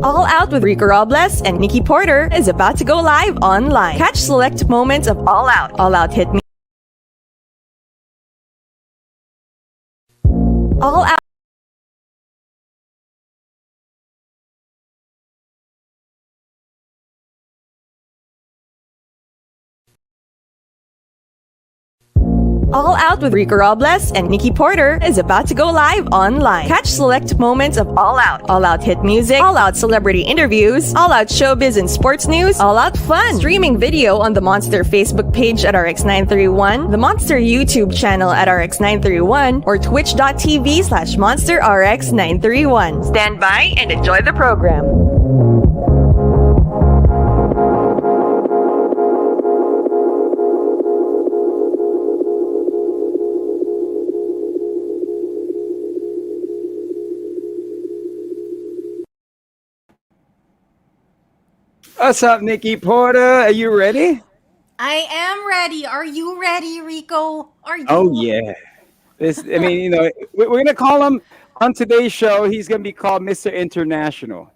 All Out with Rico Robles and Nikki Porter is about to go live online. Catch select moments of All Out hit me. All Out. All Out with Rico Robles and Nikki Porter is about to go live online. Catch select moments of All Out hit music, All Out celebrity interviews, All Out showbiz and sports news, All Out fun, streaming video on the Monster Facebook page at RX931, the Monster YouTube channel at RX931, or twitch.tv/Monster RX931. Stand by and enjoy the program. What's up, Nikki Porter? Are you ready? I am ready. Are you ready, Rico? Are you? Oh yeah. We're gonna call him on today's show. He's gonna be called Mr. International.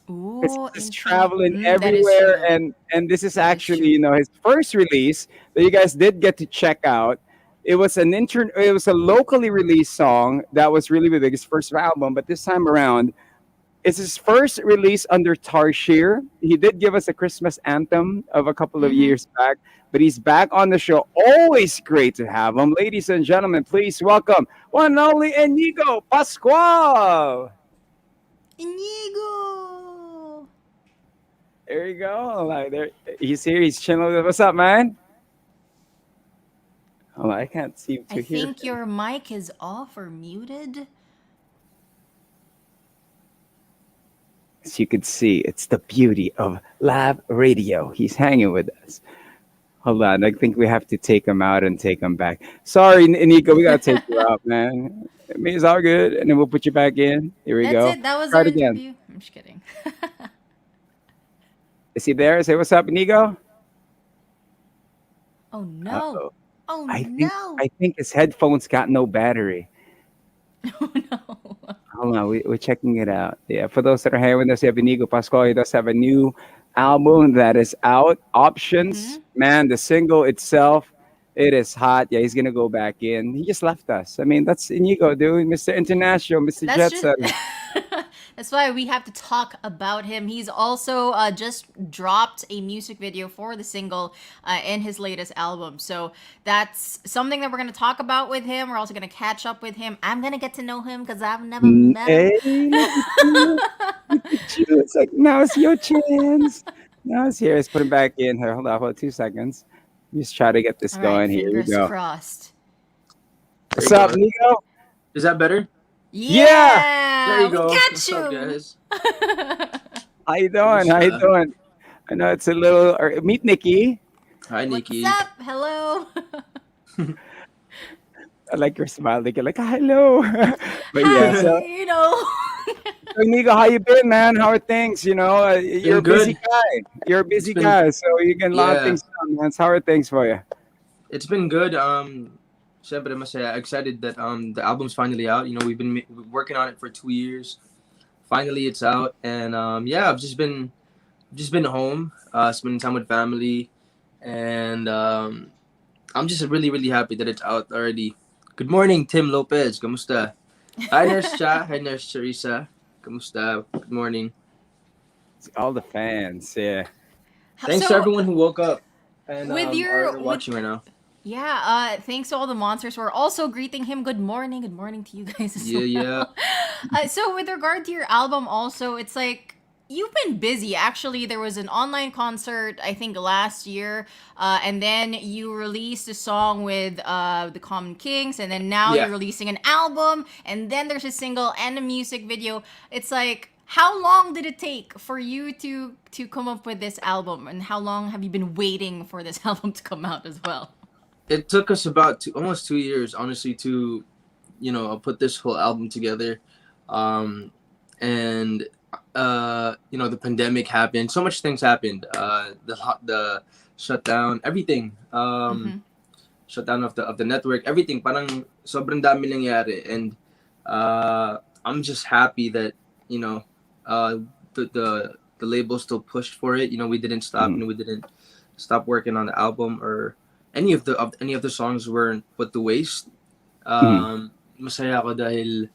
Ooh, He's traveling that is everywhere, true. and this is actually his first release that you guys did get to check out. It was it was a locally released song that was really big, his first album, but this time around it's his first release under Tarshir. He did give us a Christmas anthem of a couple of years back, but he's back on the show. Always great to have him. Ladies and gentlemen, please welcome one and only INIGO Pascual. Inigo. There you go. Like there, he's here. He's chilling. What's up, man? Oh, I can't seem to I hear. think your mic is off or muted. As you can see, it's the beauty of live radio. He's hanging with us. Hold on, I think we have to take him out and take him back. Sorry, Nico, we gotta take you out, man. I mean, it's all good, and then we'll put you back in. Here we go. That's it. That was Try our it again. interview. I'm just kidding. Is he there? Say what's up, Nico. Oh no. Uh-oh. Oh I think his headphones got no battery. Oh no. Hold on, we're checking it out. Yeah, for those that are here with us, we have INIGO Pascual. He does have a new album that is out. Options, man, the single itself, it is hot. Yeah, he's gonna go back in. He just left us. I mean, that's INIGO, dude. Mr. International, Mr. Jetson. That's why we have to talk about him. He's also just dropped a music video for the single in his latest album. So that's something that we're going to talk about with him. We're also going to catch up with him. I'm going to get to know him because I've never met him. Look at you. It's like, now it's your chance. Now it's here. Let's put him back in here. Hold on for 2 seconds. Just try to get this All going. right, Here we fingers go. crossed. What's up, Nico? Is that better? Yeah! There you go. We got What's you! up, guys? How you doing? How you doing? I know it's a little. Meet Nikki. Hi, Nikki. What's up? Hello. I like your smile. Like you're like hello. But yeah, so, You know. so Nico, how you been, man? How are things? You know, you're a busy good. guy. You're a busy guy, so you can a lot of Yeah. things done, man. So how are things for you? It's been good. Siyempre, masaya. Excited that the album's finally out. You know, we've been working on it for 2 years. Finally, it's out, and yeah, I've just been home, spending time with family, and I'm just really happy that it's out already. Good morning, Tim Lopez. Kamusta? Hi, Nurse Cha. Hi, Nurse Charissa. Kamusta? Good morning. All the fans, yeah. Thanks to everyone who woke up and With are watching right now. Yeah, thanks to all the monsters who are also greeting him. Good morning to you guys as Yeah. well. So with regard to your album also, it's like you've been busy. Actually, there was an online concert, I think last year, and then you released a song with the Common Kings, and then now Yeah. you're releasing an album, and then there's a single and a music video. It's like, how long did it take for you to come up with this album, and how long have you been waiting for this album to come out as well? It took us about almost 2 years, honestly, to put this whole album together, and the pandemic happened. So much things happened. The shutdown, everything. Shutdown of the network, everything. Parang sobrang dami nangyari, and I'm just happy that uh, the label still pushed for it. You know, we didn't stop. You know, we didn't stop working on the album, or any of the songs weren't put to waste. Mhm. Masaya ako dahil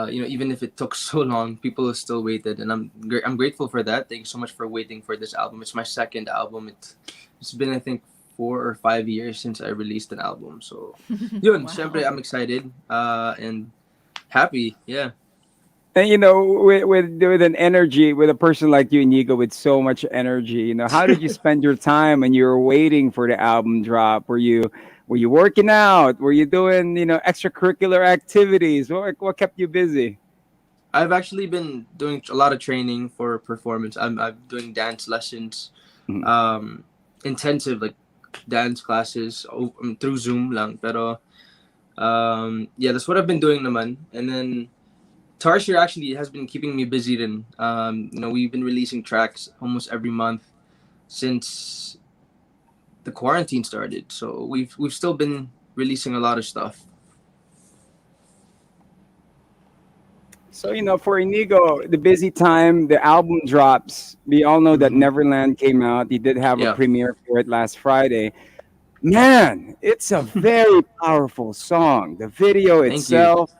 you know, even if it took so long, people still waited, and I'm grateful for that. Thank you so much for waiting for this album. It's my second album. It's been, I think, 4 or 5 years since I released an album. So, yun, syempre, Wow. I'm excited and happy. Yeah. And with an energy, with a person like you, Inigo, with so much energy, how did you spend your time when you were waiting for the album drop? Were you working out? Were you doing extracurricular activities? What kept you busy? I've actually been doing a lot of training for performance. I'm doing dance lessons, Mhm. um, intensive like dance classes through Zoom lang. Pero yeah, that's what I've been doing naman. And then Tarsier actually has been keeping me busy. Then you know, we've been releasing tracks almost every month since the quarantine started. So we've still been releasing a lot of stuff. So, for Inigo, the busy time, the album drops. We all know that Hmm. Neverland came out. He did have a Yeah. premiere for it last Friday. Man, it's a very powerful song. The video Thank you. itself,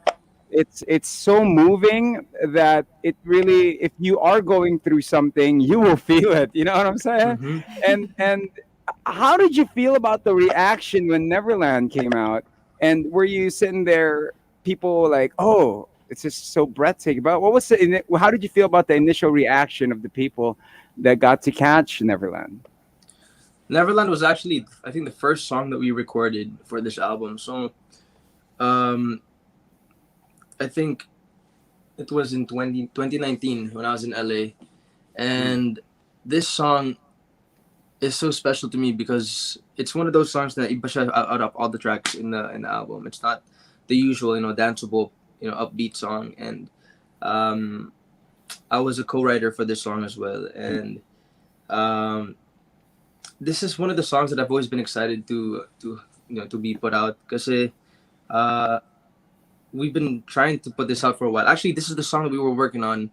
it's so moving that it really, if you are going through something, you will feel it. You know what I'm saying? Hmm. And how did you feel about the reaction when Neverland came out? And were you sitting there, people like, oh, it's just so breathtaking? But how did you feel about the initial reaction of the people that got to catch Neverland? Neverland was actually, I think, the first song that we recorded for this album. So um, I think it was in 2019 when I was in LA. Mm, And this song is so special to me because it's one of those songs that iba siya out of all the tracks in the album. It's not the usual, you know, danceable, you know, upbeat song. And um, I was a co-writer for this song as well. And um, this is one of the songs that I've always been excited to you know, to be put out because uh, we've been trying to put this out for a while. Actually, this is the song that we were working on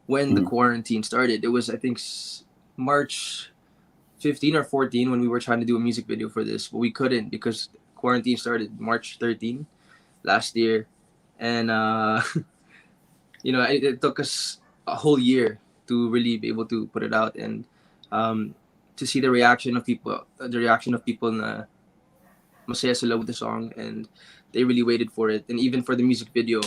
when the mm, quarantine started. It was, I think, March 15 or 14 when we were trying to do a music video for this, but we couldn't because quarantine started March 13 last year, and you know, it took us a whole year to really be able to put it out and um, to see the reaction of people na masaya sila with the song, and they really waited for it, and even for the music video.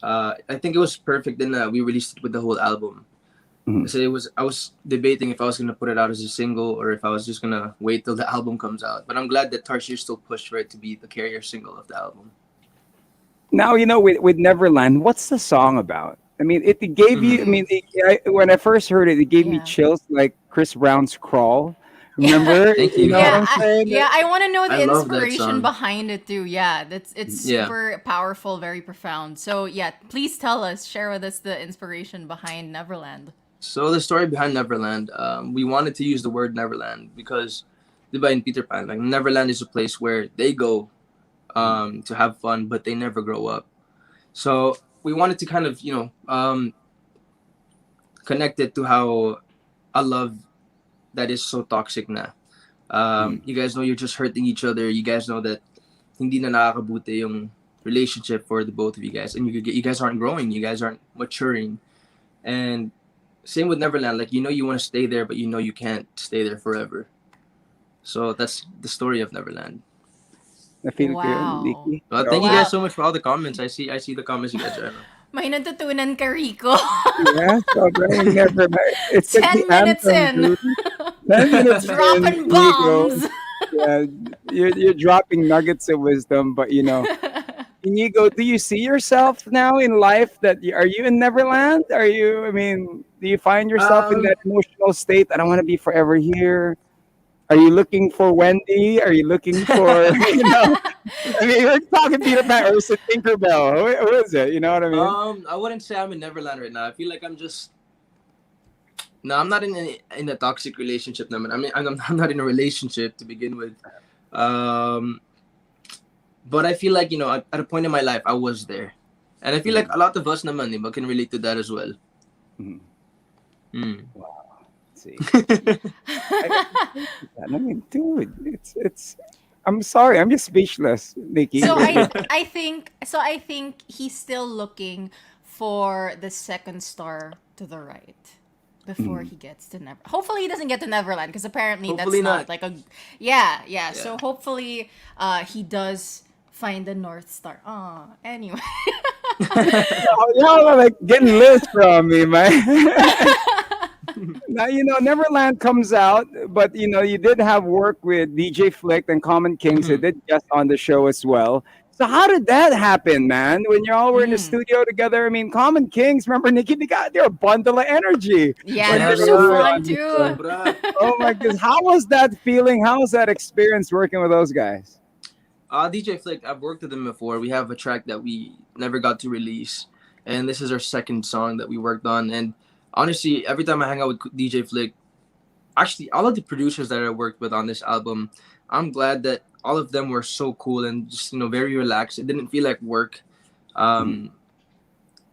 I think it was perfect. Then we released it with the whole album. mm. So I was debating if I was gonna put it out as a single or if I was just gonna wait till the album comes out. But I'm glad that Tarsier still pushed for it to be the carrier single of the album. Now, with Neverland, what's the song about? I mean, it gave you. I Mm-hmm. Mm. mean, when I first heard it, it gave me Yeah. chills like Chris Brown's "Crawl." Remember? Thank You you. know what Yeah, I'm saying? I want to know I the love that inspiration song. behind it too. Yeah, that's it's Yeah. super powerful, very profound. So yeah, please tell us, share with us the inspiration behind Neverland. So the story behind Neverland, we wanted to use the word Neverland because, diba, in Peter Pan, like Neverland is a place where they go to have fun, but they never grow up. So we wanted to kind of, you know, connect it to how a love that is so toxic na. Mm, You guys know you're just hurting each other. You guys know that hindi na nakakabuti yung relationship for the both of you guys, and you guys aren't growing. You guys aren't maturing. And same with Neverland. Like, you know, you want to stay there, but you know you can't stay there forever. So that's the story of Neverland. Na-feel ko yun, Wow. Nikki. Well, thank you Go. guys Wow. so much for all the comments. I see the comments you guys are. May natutunan ka, Rico. Yeah, sobra yung Neverland. It's like the 10 minutes anthem, in. dude. 10 minutes in, Dropping Inigo. bombs. Yeah, you're dropping nuggets of wisdom, but Inigo, do you see yourself now in life are you in Neverland? I mean, do you find yourself in um, that emotional state? I don't want to be forever here. Are you looking for Wendy? Are you looking for, I mean, we're talking Peter Pan or is it Tinkerbell? Who is it? You know what I mean? I wouldn't say I'm in Neverland right now. I feel like I'm just no. I'm not in a toxic relationship. Naman. I mean, I'm not in a relationship to begin with. Um, but I feel like, you know, at a point in my life, I was there, and I feel like a lot of us naman, diba, can relate to that as well. Mhm. Mm. See, I I mean, dude, it's. I'm sorry, I'm just speechless, Nikki. So I think he's still looking for the second star to the right before Mm. he gets to Never. Hopefully he doesn't get to Neverland because apparently that's Hopefully not not. like a yeah, yeah. Yeah. So hopefully he does find the North Star. Anyway. Y'all are like getting lists from me, man. Now Neverland comes out, but you did have work with DJ Flick and Common Kings. They Mhm. did guest on the show as well. So how did that happen, man? When you all were in the Mm. studio together, I mean, Common Kings. Remember, Nikki? They're a bundle of energy Yeah, when they're they Yeah, they so were are. fun on the too. show. Sobra. Oh my goodness, how was that feeling? How was that experience working with those guys? DJ Flick, I've worked with him before. We have a track that we never got to release, and this is our second song that we worked on. And honestly, every time I hang out with DJ Flick, actually, all of the producers that I worked with on this album, I'm glad that all of them were so cool and just very relaxed. It didn't feel like work. Mhm, Um,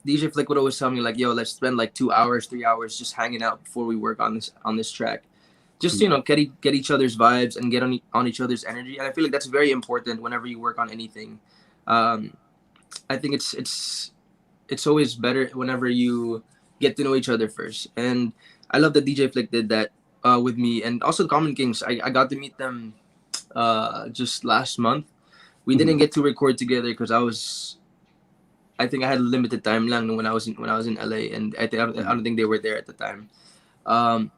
DJ Flick would always tell me like, "Yo, let's spend like 2 hours, 3 hours just hanging out before we work on this track." Just mhm, get each other's vibes and get on each other's energy. And I feel like that's very important whenever you work on anything. Um, I think it's always better whenever you get to know each other first. And I love that DJ Flick did that with me, and also Common Kings. I got to meet them just last month. We didn't mhm, get to record together because I think I had limited time lang when I was in LA, and I don't think they were there at the time.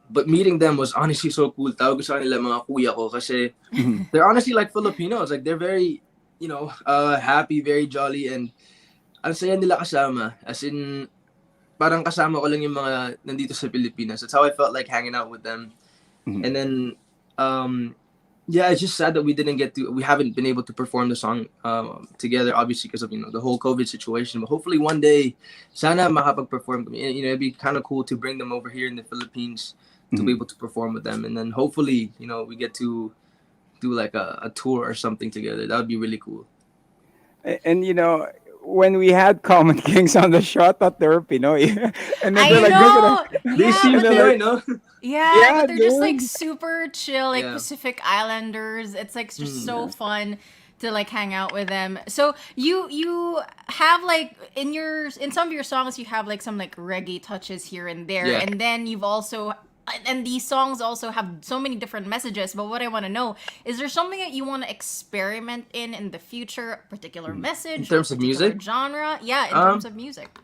But meeting them was honestly so cool. Tawag ko sa kanila mga kuya ko kasi mhm, they're honestly like Filipinos. Like they're very, happy, very jolly, and ang saya nila kasama. As in, parang kasama ko lang yung mga nandito sa Pilipinas. That's how I felt like hanging out with them. mhm. And then, um, yeah, it's just sad that we haven't been able to perform the song together, obviously because of the whole COVID situation. But hopefully one day, sana makapag-perform kami. It'd be kind of cool to bring them over here in the Philippines to be Mhm. able to perform with them, and then hopefully, we get to do like a tour or something together. That would be really cool. And when we had Common Kings on the show, I thought they were Pinoy, and then they're I like, look at them, know. They Yeah, seem and but they're they're like, Pinoy, no? yeah, yeah, but they're just like dude. super chill, like Yeah. Pacific Islanders. It's like just Mm. so Yeah. fun to like hang out with them. So you have like in some of your songs you have like some like reggae touches here and there, Yeah. and then you've also and these songs also have so many different messages. But what I want to know is there something that you want to experiment in the future, a particular Mhm. In message or a terms of particular music, genre? Yeah, in terms um, of music.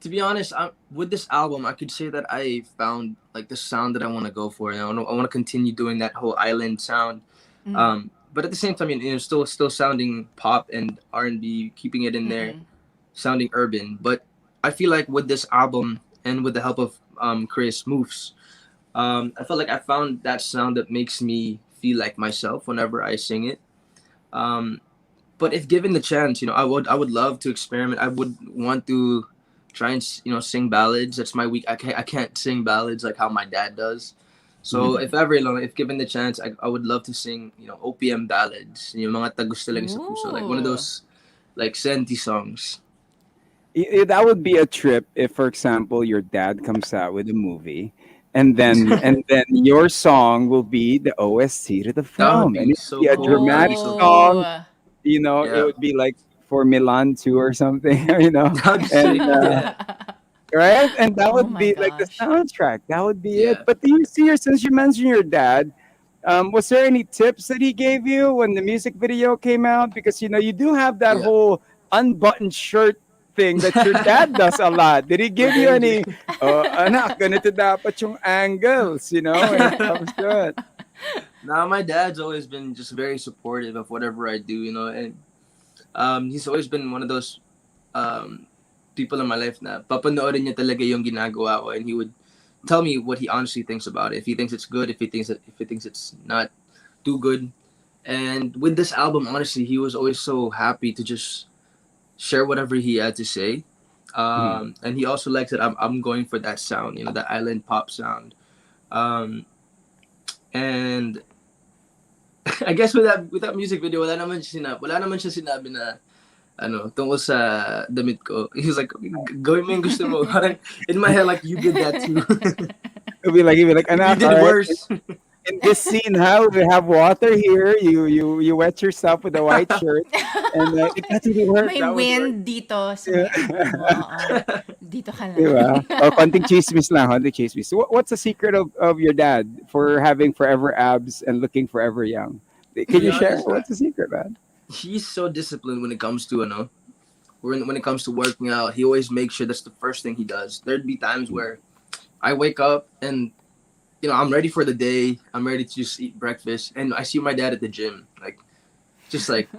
to be honest, with this album, I could say that I found like the sound that I want to go for. I want to continue doing that whole island sound, Mm, but at the same time, still sounding pop and R&B, keeping it in there, mm-mm. sounding urban. But I feel like with this album and with the help of Chris Moves, I felt like I found that sound that makes me feel like myself whenever I sing it. Um, but if given the chance, I would love to experiment. I would want to try and sing ballads. That's my weak. I can't sing ballads like how my dad does. So Mhm. if ever, if given the chance, I would love to sing OPM ballads. Yung mga tagus talaga sa puso, like one of Ooh. those like senti songs. That would be a trip if, for example, your dad comes out with a movie, and then your song will be the OST to the That would film, and be it would so be a cool. That would be dramatic so cool. song. Oh. It Yeah, would be like for Milan too or something, that would be and sick. Yeah, right, and that Oh would my be like the gosh. soundtrack. That would be it. yeah, But do you see, since you mentioned your dad, was there any tips that he gave you when the music video came out? Because you do have that yeah. whole unbuttoned shirt thing that your dad does a lot. Did he For give you danger. any, anak, ganito dapat yung angles, when it comes to it? Now my dad's always been just very supportive of whatever I do, and he's always been one of those um, people in my life na papanoorin niya talaga yung ginagawa ko, and he would tell me what he honestly thinks about it. If he thinks it's good, if he thinks it's not too good. And with this album, honestly, he was always so happy to just share whatever he had to say. Mhm. And he also likes that I'm going for that sound, that island pop sound. And I guess with that music video, wala naman siya sinabi na tungkol sa damit ko. He was like, gawin mo yung gusto mo. Parang, in my head, like, you did that too. He'll be like, You anak, did all right, worse. in this scene, how we have water here. You wet yourself with a white shirt, and it got to the work. May That was work. wind dito sa Yeah. may abs mo. Oo. Dito ka lang. Diba? O, konting chismis lang, konting chismis. So, what's the secret of your dad for having forever abs and looking forever young? To Can be you share? honest, What's the secret, man? he's so disciplined when it comes to, when it comes to working out. He always makes sure that's the first thing he does. There'd be times where I wake up and I'm ready for the day. I'm ready to just eat breakfast, and I see my dad at the gym, like just like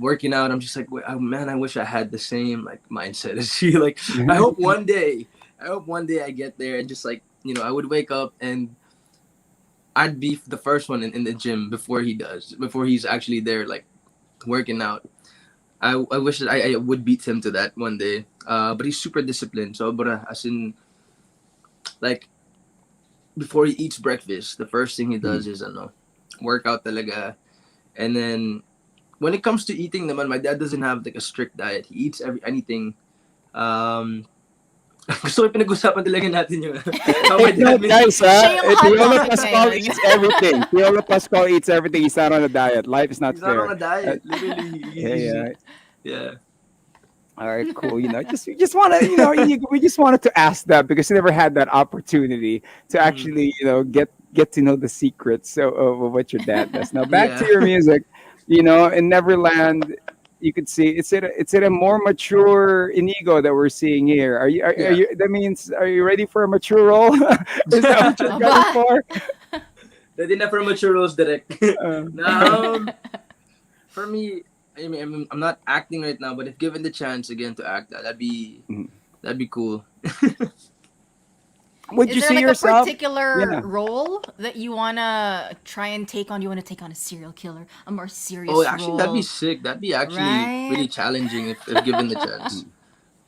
working out. I'm just like, oh, man, I wish I had the same like mindset as he. Like, I hope one day I get there, and just like I would wake up and I'd be the first one in the gym before he's actually there, like working out. I wish that I would beat him to that one day. But he's super disciplined. So, but as in, like, before he eats breakfast, the first thing he does is workout talaga. And then when it comes to eating naman, my dad doesn't have like a strict diet. He eats anything. Gusto ko pinag-usapan talaga natin yung how my Take dad note, guys, Siya yung hot Piolo topic Pascual ngayon. eats everything. Piolo Pascual eats everything. He's not on a diet. Life is not he's not fair. on a diet. Literally, Yeah. yeah. All right, cool. We just want to, we just wanted to ask that because we never had that opportunity to actually, get to know the secrets of what your dad does. Now, back to Yeah. your music. In Neverland, you could see it's at a more mature Inigo that we're seeing here. Are Yeah. you? That means, are you ready for a mature role? Is that what you're Aba. going for? Ready na for mature roles direct. Uh, Now, for me, I mean, I'm not acting right now, but if given the chance again to act, that'd be Mhm. that'd be cool. would Is you there see like yourself? a particular Yeah. role that you wanna try and take on? You wanna take on a serial killer, a more serious Oh, actually, that'd be role, sick. That'd be actually right? really challenging if given the chance.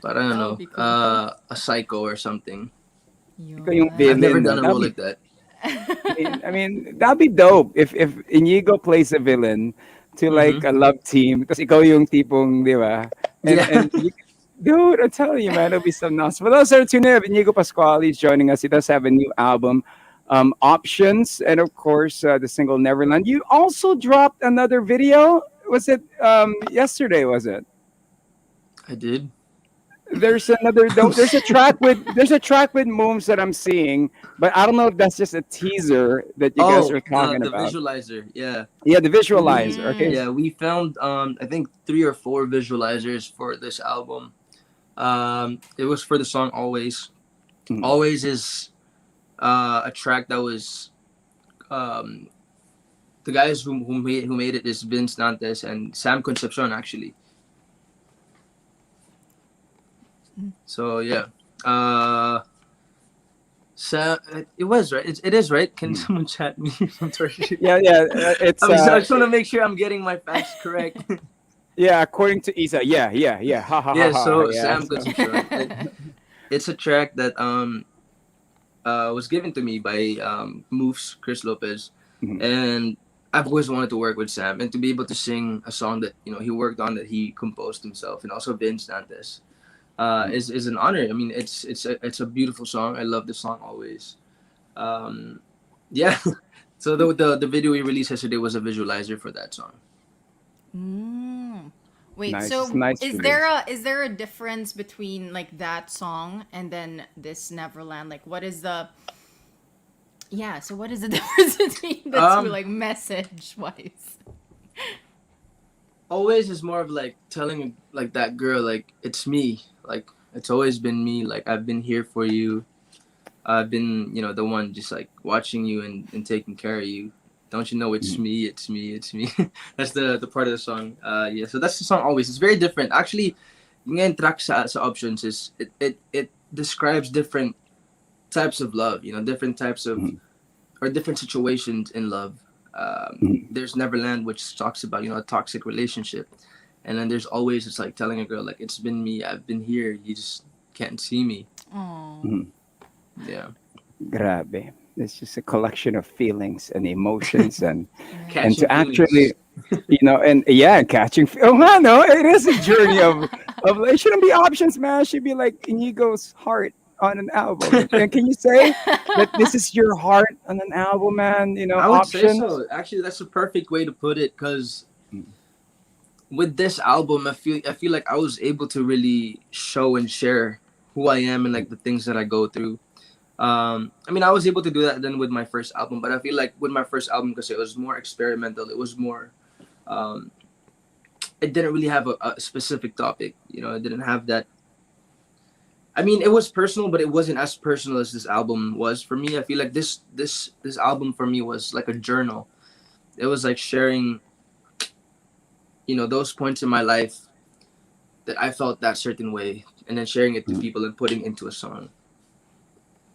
But I don't That would know, be cool. a psycho or something. Ikaw yung I've villain, never no? done a role like that. I mean, that'd be dope if Inigo plays a villain to Mm-hmm. like a love team. Tapos ikaw yung tipong, di ba? And Yeah. and dude, I'm telling you, man, it'll be so nice. For those that are tuning in, Inigo Pascual is joining us. He does have a new album, Options, and of course the single Neverland. You also dropped another video. Was it yesterday? Was it? I did. There's another there's a track with moves that I'm seeing, but I don't know if that's just a teaser that you guys Oh, are talking the about. visualizer. Yeah. Yeah, the We visualizer. Okay. Mm. yeah we found I think 3 or 4 visualizers for this album. It was for the song Always. Mhm. Always is a track that was um the guys who made it is Vince Nantes and Sam Concepcion actually. So yeah. So it was right. It is right. Can Mhm. someone chat me? I'm sorry. Yeah, yeah. It's I just want to make sure I'm getting my facts correct. yeah. According to Isa, yeah, yeah, yeah. Ha ha ha Yeah. ha. So Yeah. Sam Concepcion. It's a track that was given to me by Moves Chris Lopez, Mhm. and I've always wanted to work with Sam and to be able to sing a song that he worked on, that he composed himself, and also Vince Nantes. Is an honor. I mean, it's a beautiful song. I love the song Always. Yeah. So the video we released yesterday was a visualizer for that song. Mm. Wait, Nice, so nice is release. there a difference between like that song and then this Neverland? Like what is the so what is the difference between the two, Um, like message wise? Always is more of like telling like that girl, like it's me, like it's always been me, like I've been here for you. I've been the one just like watching you and taking care of you. Don't you know it's Mhm. me, it's me, it's me. That's the part of the song. Yeah, so that's the song Always. It's very different. Actually, yung track sa options is it describes different types of love, different types of Mhm. or different situations in love. Mhm. There's Neverland, which talks about a toxic relationship, and then there's Always. It's like telling a girl like it's been me. I've been here. You just can't see me. Oh. Mhm. Yeah. Grabe. It's just a collection of feelings and emotions, and Right. Catching to actually, feelings. and yeah, catching. Oh, I know it is a journey of. It shouldn't be options, man. It should be like Inigo's heart on an album. And can you say that this is your heart on an album, man? I would say Options. so. Actually, that's a perfect way to put it. Cause Mm, with this album, I feel like I was able to really show and share who I am and like the things that I go through. I mean, I was able to do that then with my first album, but I feel like with my first album, because it was more experimental, it was more. Um, it didn't really have a specific topic. It didn't have that. I mean, it was personal, but it wasn't as personal as this album was for me. I feel like this album for me was like a journal. It was like sharing, those points in my life that I felt that certain way, and then sharing it to mm. people and putting into a song.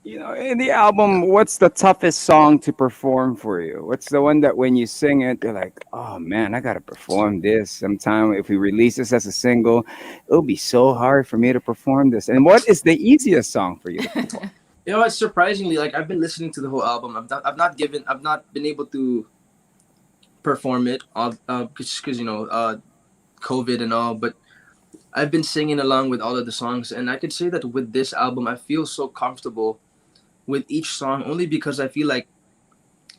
In the album, Yeah. what's the toughest song to perform for you? What's the one that when you sing it, you're like, oh man, I gotta perform this sometime. If we release this as a single, it'll be so hard for me to perform this. And what is the easiest song for you to perform? It's surprisingly like I've been listening to the whole album. I've not been able to perform it, because COVID and all. But I've been singing along with all of the songs, and I could say that with this album, I feel so comfortable with each song, only because I feel like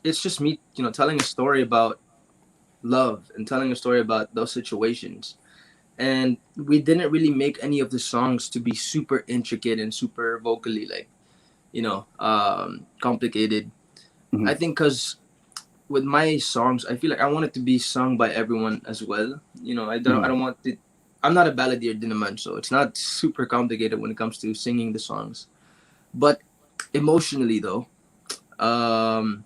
it's just me, telling a story about love and telling a story about those situations. And we didn't really make any of the songs to be super intricate and super vocally like, complicated. Mhm, I think because with my songs, I feel like I want it to be sung by everyone as well. I mhm, don't want it. I'm not a balladeer dinaman, so it's not super complicated when it comes to singing the songs. But emotionally, though, um,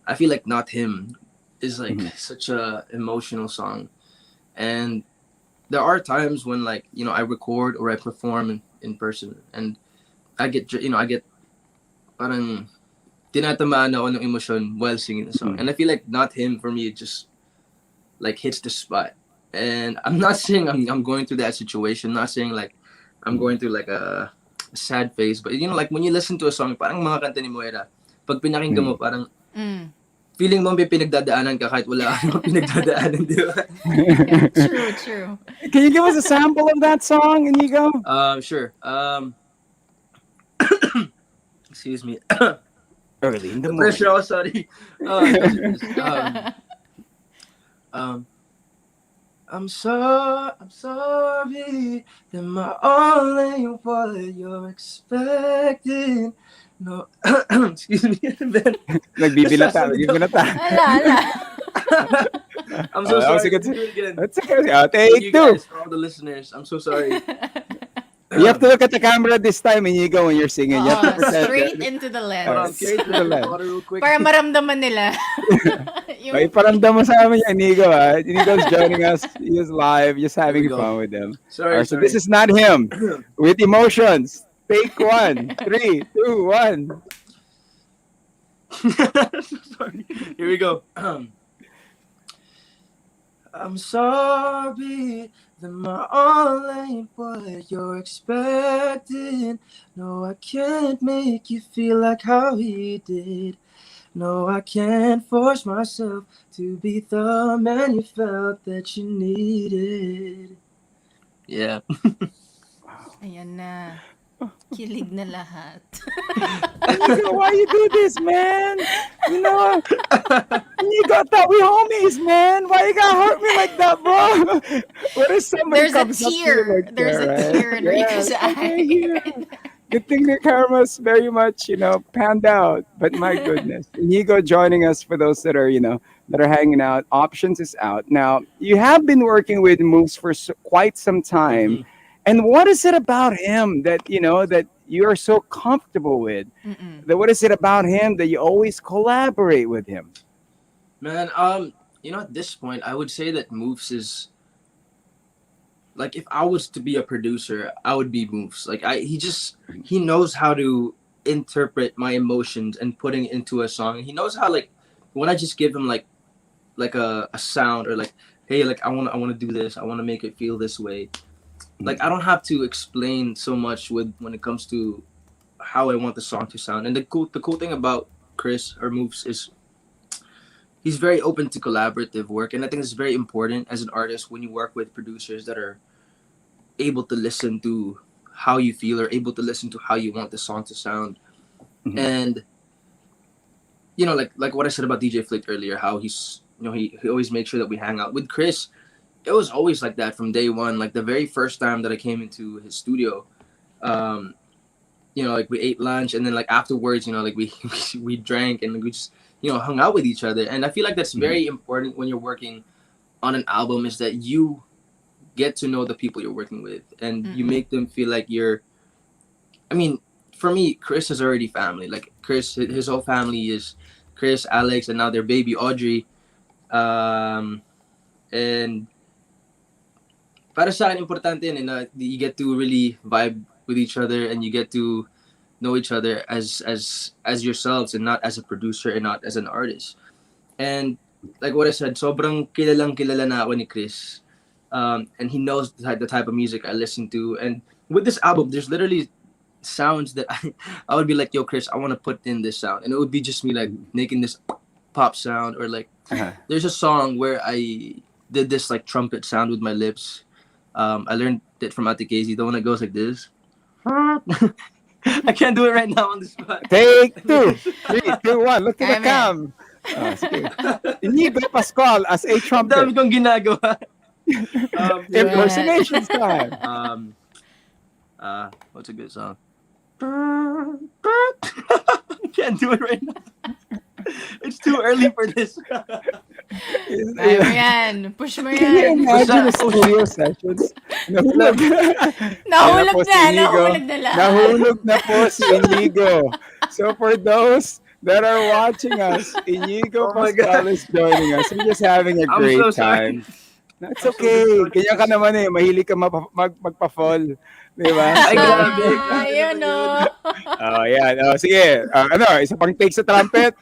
I feel like "Not Him" is like mhm, such a emotional song, and there are times when like I record or I perform in person, and I get parang tinatamaan ako ng emotion while singing the song. mhm, And I feel like "Not Him" for me, it just like hits the spot. And I'm not saying I'm going through that situation. Not saying like I'm mhm, going through like a sad phase. But like when you listen to a song, parang mga kanta ni Moira, pag pinakinggan mo, mhm. parang Mm. feeling mo may pinagdadaanan ka kahit wala ka namang pinagdadaanan, di ba? True, true. Can you give us a sample of that song, Inigo? Sure. Excuse me. Early in the The pressure, morning. oh, sorry. It goes like this. Um, I'm sorry that my all ain't what you're expecting. No, excuse me, man. Nagbibinata, Nasasalita ako. nagbibinata. Ala, ala. I'm so That was a sorry. good. Let me do it again. That's okay. I'll For take you two. guys, for all the listeners, I'm so sorry. You have to look at the camera this time, Inigo, when you're singing. You have to Oo, pretend. straight into the Hold on, lens. Straight to the drink left. water real quick. Para maramdaman nila. Ay, Yung paramdam mo sa amin yan, Inigo, ha? Inigo's joining us. He is live, just There we having go. fun with them. All Sorry, right, so this sorry. is not him. With emotions. Take one. Three, two, one. Sorry. Here we go. I'm sorry that my all ain't what you're expecting. No, I can't make you feel like how he did. No, I can't force myself to be the man you felt that you needed. Yeah. ayan na. Kilig na lahat. Inigo, why you do this, man? You know, Inigo, I thought we homies, man. Why you gotta hurt me like that, bro? What if somebody There's a comes up to you tear. like There's that, a right? tear in Yeah, Rico's it's okay eye. here. Good thing the camera's very much, panned out. But my goodness, Inigo joining us for those that are, that are hanging out. Options is out. Now, you have been working with Moves for quite some time. Mhm. And what is it about him that, that you're so comfortable with? Mm-mm. That what is it about him that you always collaborate with him? Man, at this point, I would say that Moves is like if I was to be a producer, I would be Moves. Like he knows how to interpret my emotions and putting it into a song. He knows how like when I just give him like a sound or like hey like I wanna do this. I wanna make it feel this way. Like I don't have to explain so much with when it comes to how I want the song to sound. And the cool thing about Chris or Moves is he's very open to collaborative work, and I think it's very important as an artist when you work with producers that are able to listen to how you feel or able to listen to how you want the song to sound. Mhm. And like what I said about DJ Flick earlier, how he's he always makes sure that we hang out. With Chris, it was always like that from day one. Like the very first time that I came into his studio, um, like we ate lunch, and then like afterwards, like we drank, and we just hung out with each other. And I feel like that's Mhm. very important when you're working on an album, is that you get to know the people you're working with, and you Mm-mm. make them feel like you're. I mean, for me, Chris is already family. Like Chris, his whole family is Chris, Alex, and now their baby Audrey. Um, and para sa akin, importante yun, na you get to really vibe with each other, and you get to know each other as yourselves, and not as a producer and not as an artist. And like what I said, sobrang kilalang kilala na ako ni Chris. And he knows the type of music I listen to. And with this album, there's literally sounds that I would be like, yo, Chris, I want to put in this sound. And it would be just me like making this pop sound, or like Uh-huh. there's a song where I did this like trumpet sound with my lips. I learned it from Ate Casey, the one that goes like this. I can't do it right now on the spot. Take two. 3, 2, 1. Look to the Kaya mo yan. cam. Sige. Inigo Pascual as a Ang trumpet. dami kong ginagawa. Impersonations time. What's a good song? I can't do it right now. It's too early for this. Kaya mo yan. Push mo Can you yan. imagine the studio sessions? Nahulog. Nahulog Yan po si na. Inigo. Nahulog na lahat. Nahulog na po si Inigo. So for those that are watching us, Inigo Oh my Pascual God. is joining us. We're just having a I'm great so sorry. time. That's okay. Kanya ka naman mahilig ka magpa-fall. Di ba? Ay, So, grabe. Ayun o. yan. Sige. Isa pang take sa trumpet.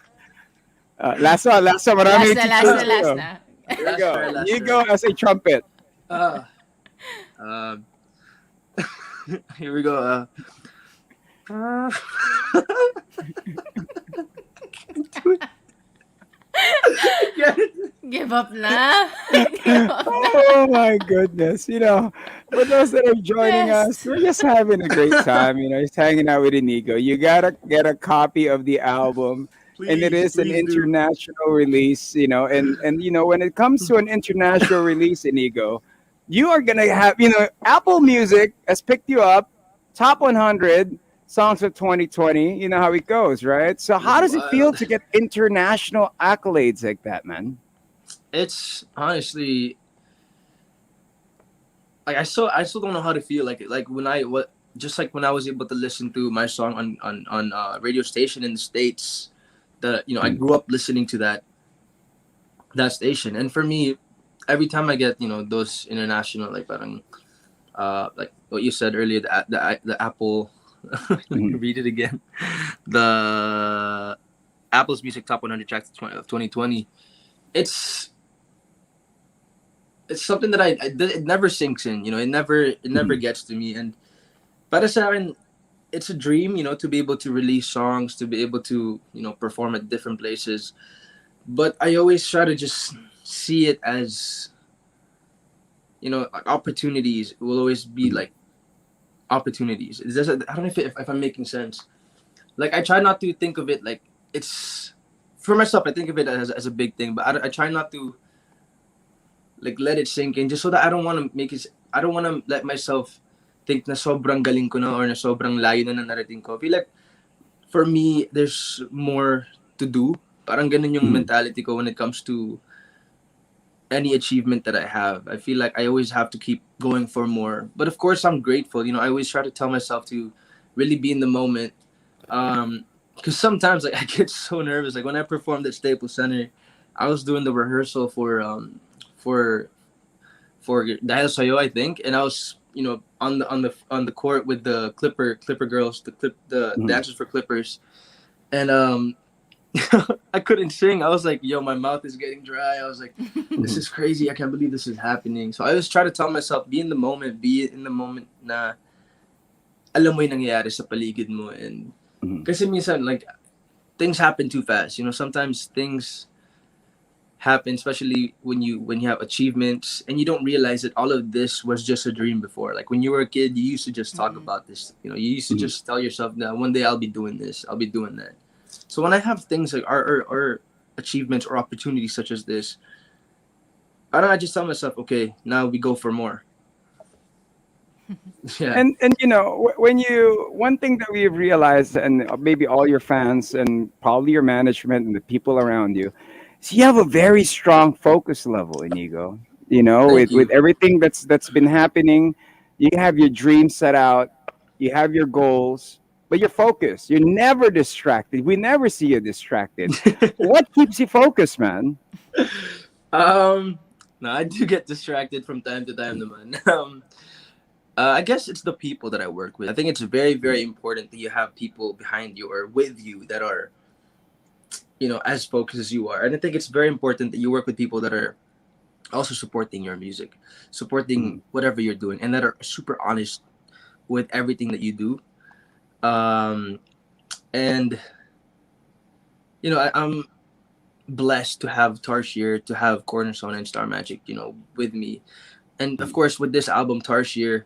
Last one. Marami Last na, last nagtituro na, last sa'yo. na. Here we Last go. try, last Inigo try. as a trumpet. Um, here we go. Give up na. Give up na. Oh my goodness. For those that are joining Yes. us, we're just having a great time, just hanging out with Inigo. You gotta get a copy of the album. And it is an please do. international release, and when it comes to an international release, Inigo, you are gonna have, Apple Music has picked you up, top 100 songs of 2020. You know how it goes, right? So how does it feel Wild. to get international accolades like that, man? It's honestly like I still don't know how to feel like when I was able to listen to my song on radio station in the States. I grew up listening to that station, and for me, every time I get those international, like parang like what you said earlier, the Apple. Let me Mhm. read it again. The Apple's Music Top 100 Tracks of 2020. It's something that it never sinks in. It never Mhm. gets to me. And para sa akin, it's a dream. To be able to release songs, to be able to perform at different places. But I always try to just see it as like opportunities will always be like opportunities. I don't know if I'm making sense. Like I try not to think of it like it's for myself. I think of it as a big thing, but I try not to like let it sink in, just so that I don't want to make it. I don't want to let myself think na sobrang galing ko na, or na sobrang layo na narating ko. I feel like for me, there's more to do. Parang ganun yung Mhm. mentality ko when it comes to any achievement that I have. I feel like I always have to keep going for more. But of course, I'm grateful. I always try to tell myself to really be in the moment. Because sometimes like I get so nervous. Like when I performed at Staples Center, I was doing the rehearsal for Dahil Sayo, I think, and I was on the court with the Clipper girls, the Mhm. dancers for Clippers, and I couldn't sing. I was like, yo, my mouth is getting dry. I was like, this is crazy. I can't believe this is happening. So I always try to tell myself, be in the moment, na alam mo yung nangyayari sa paligid mo. And kasi minsan, like, things happen too fast. You know, sometimes things happen, especially when you have achievements and you don't realize that all of this was just a dream before. Like when you were a kid, you used to just talk about this. You know, you used to just tell yourself that one day I'll be doing this, I'll be doing that. So when I have things like our achievements or opportunities such as this, I don't know, I just tell myself, okay, now we go for more. Yeah. And you know, when you one thing that we've realized, and maybe all your fans and probably your management and the people around you, is you have a very strong focus level, Inigo. You know, Thank with you. everything that's been happening, you have your dreams set out, you have your goals, but you're focused. You're never distracted. We never see you distracted. What keeps you focused, man? um, no, I do get distracted from time to time, naman. I guess it's the people that I work with. I think it's very, very important that you have people behind you or with you that are, you know, as focused as you are. And I think it's very important that you work with people that are also supporting your music, supporting whatever you're doing, and that are super honest with everything that you do. Um, and you know, I'm blessed to have Tarsier, to have Cornerstone and Star Magic, you know, with me. And of course, with this album, Tarsier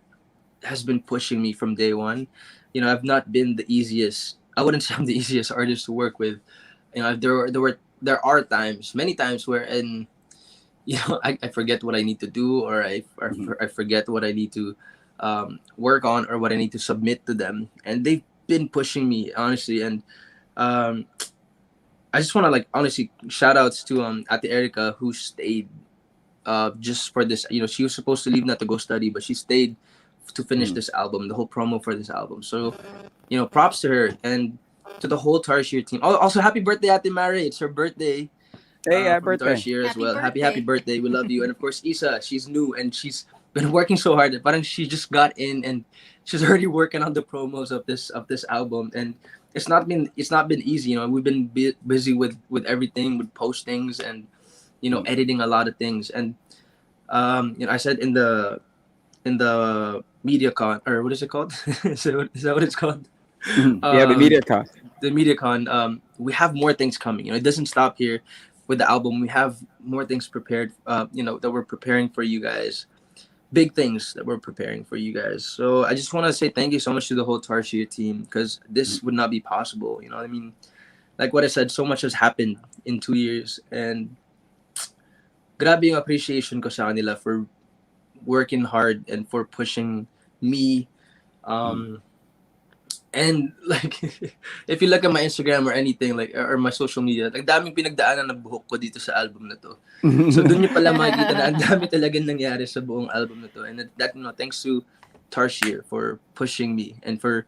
has been pushing me from day one. You know, I've not been the easiest. I wouldn't say I'm the easiest artist to work with. You know, there are times, many times, where and you know I forget what I need to do, or I forget what I need to work on, or what I need to submit to them, and they've been pushing me honestly. And um, I just want to like honestly shout outs to Ate Erica, who stayed just for this. You know, she was supposed to leave not to go study, but she stayed to finish this album, the whole promo for this album. So, you know, props to her and to the whole Tarsier team. Also, happy birthday, Ate Mary. It's her birthday Hey, from birthday. Tarsier as Happy well. Happy birthday. birthday. We love you. And of course, Isa, she's new and she's been working so hard. Parang she just got in and she's already working on the promos of this album. And it's not been easy. You know, we've been busy with everything, with postings and you know editing a lot of things. And you know, I said in the MediaCon, or what is it called? Is that what it's called? Yeah, the Um, media con. the MediaCon, we have more things coming. You know, it doesn't stop here with the album. We have more things prepared. You know, that we're preparing for you guys. Big things that we're preparing for you guys. So I just want to say thank you so much to the whole Tarsier team because this would not be possible. You know what I mean? Like what I said, so much has happened in 2 years, and grabe yung appreciation ko sa kanila for working hard and for pushing me. And like, if you look at my Instagram or anything, like, or my social media, like, daming pinagdaanan ng buhok ko dito sa album na to. So, dun niyo pala makikita na ang dami talagang nangyari sa buong album na to. And that you know, thanks to Tarsier for pushing me and for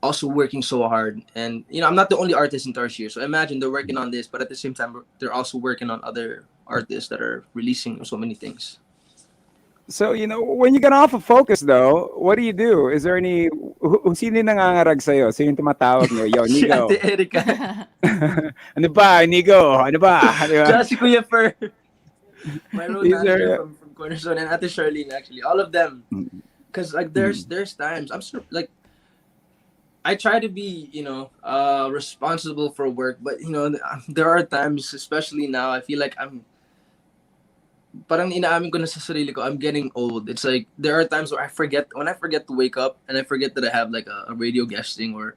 also working so hard. And, you know, I'm not the only artist in Tarsier. So, imagine they're working on this, but at the same time, they're also working on other artists that are releasing so many things. So, you know, when you get off of focus though, what do you do? Is there any sino yung nangangarag sa'yo? Sino yung tumatawag niyo? Yo, Si Nigo. Ate Erica. Ano ba, Nigo? Ano ba? Di ba? Tsaka si Kuya Fer. My road These manager are- from Cornerstone and Ate Charlene, actually. All of them. Because, like, there's times, like, I try to be, you know, responsible for work, but, you know, there are times, especially now, I feel like parang inaamin ko na sa sarili ko, I'm getting old. It's like, there are times where when I forget to wake up and I forget that I have like a radio guesting or,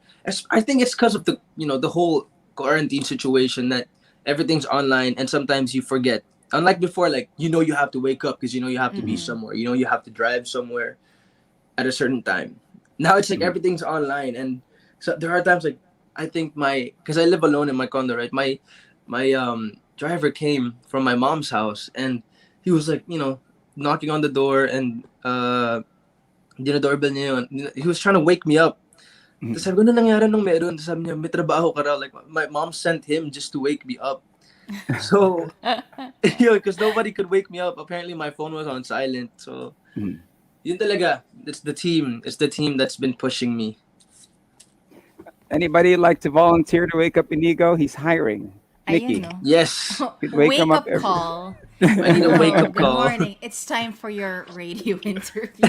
I think it's because of the, you know, the whole quarantine situation that everything's online and sometimes you forget. Unlike before, like, you know, you have to wake up because, you know, you have to be somewhere, you know, you have to drive somewhere at a certain time. Now it's like everything's online. And so there are times like, I think because I live alone in my condo, right? My driver came from my mom's house and he was like, you know, knocking on the door and dinodoorbell niya yun. He was trying to wake me up. Tapos sabi ko, ano nangyari nung meron? Tapos sabi niya, may trabaho ka raw. Like, my mom sent him just to wake me up. So, you know, because nobody could wake me up. Apparently, my phone was on silent. So, yun talaga. It's the team. It's the team that's been pushing me. Anybody like to volunteer to wake up Inigo? He's hiring. Ayun, Nikki. no? Yes. Could wake him Wake up up every- call. I need a wake-up Good call. morning. It's time for your radio interview.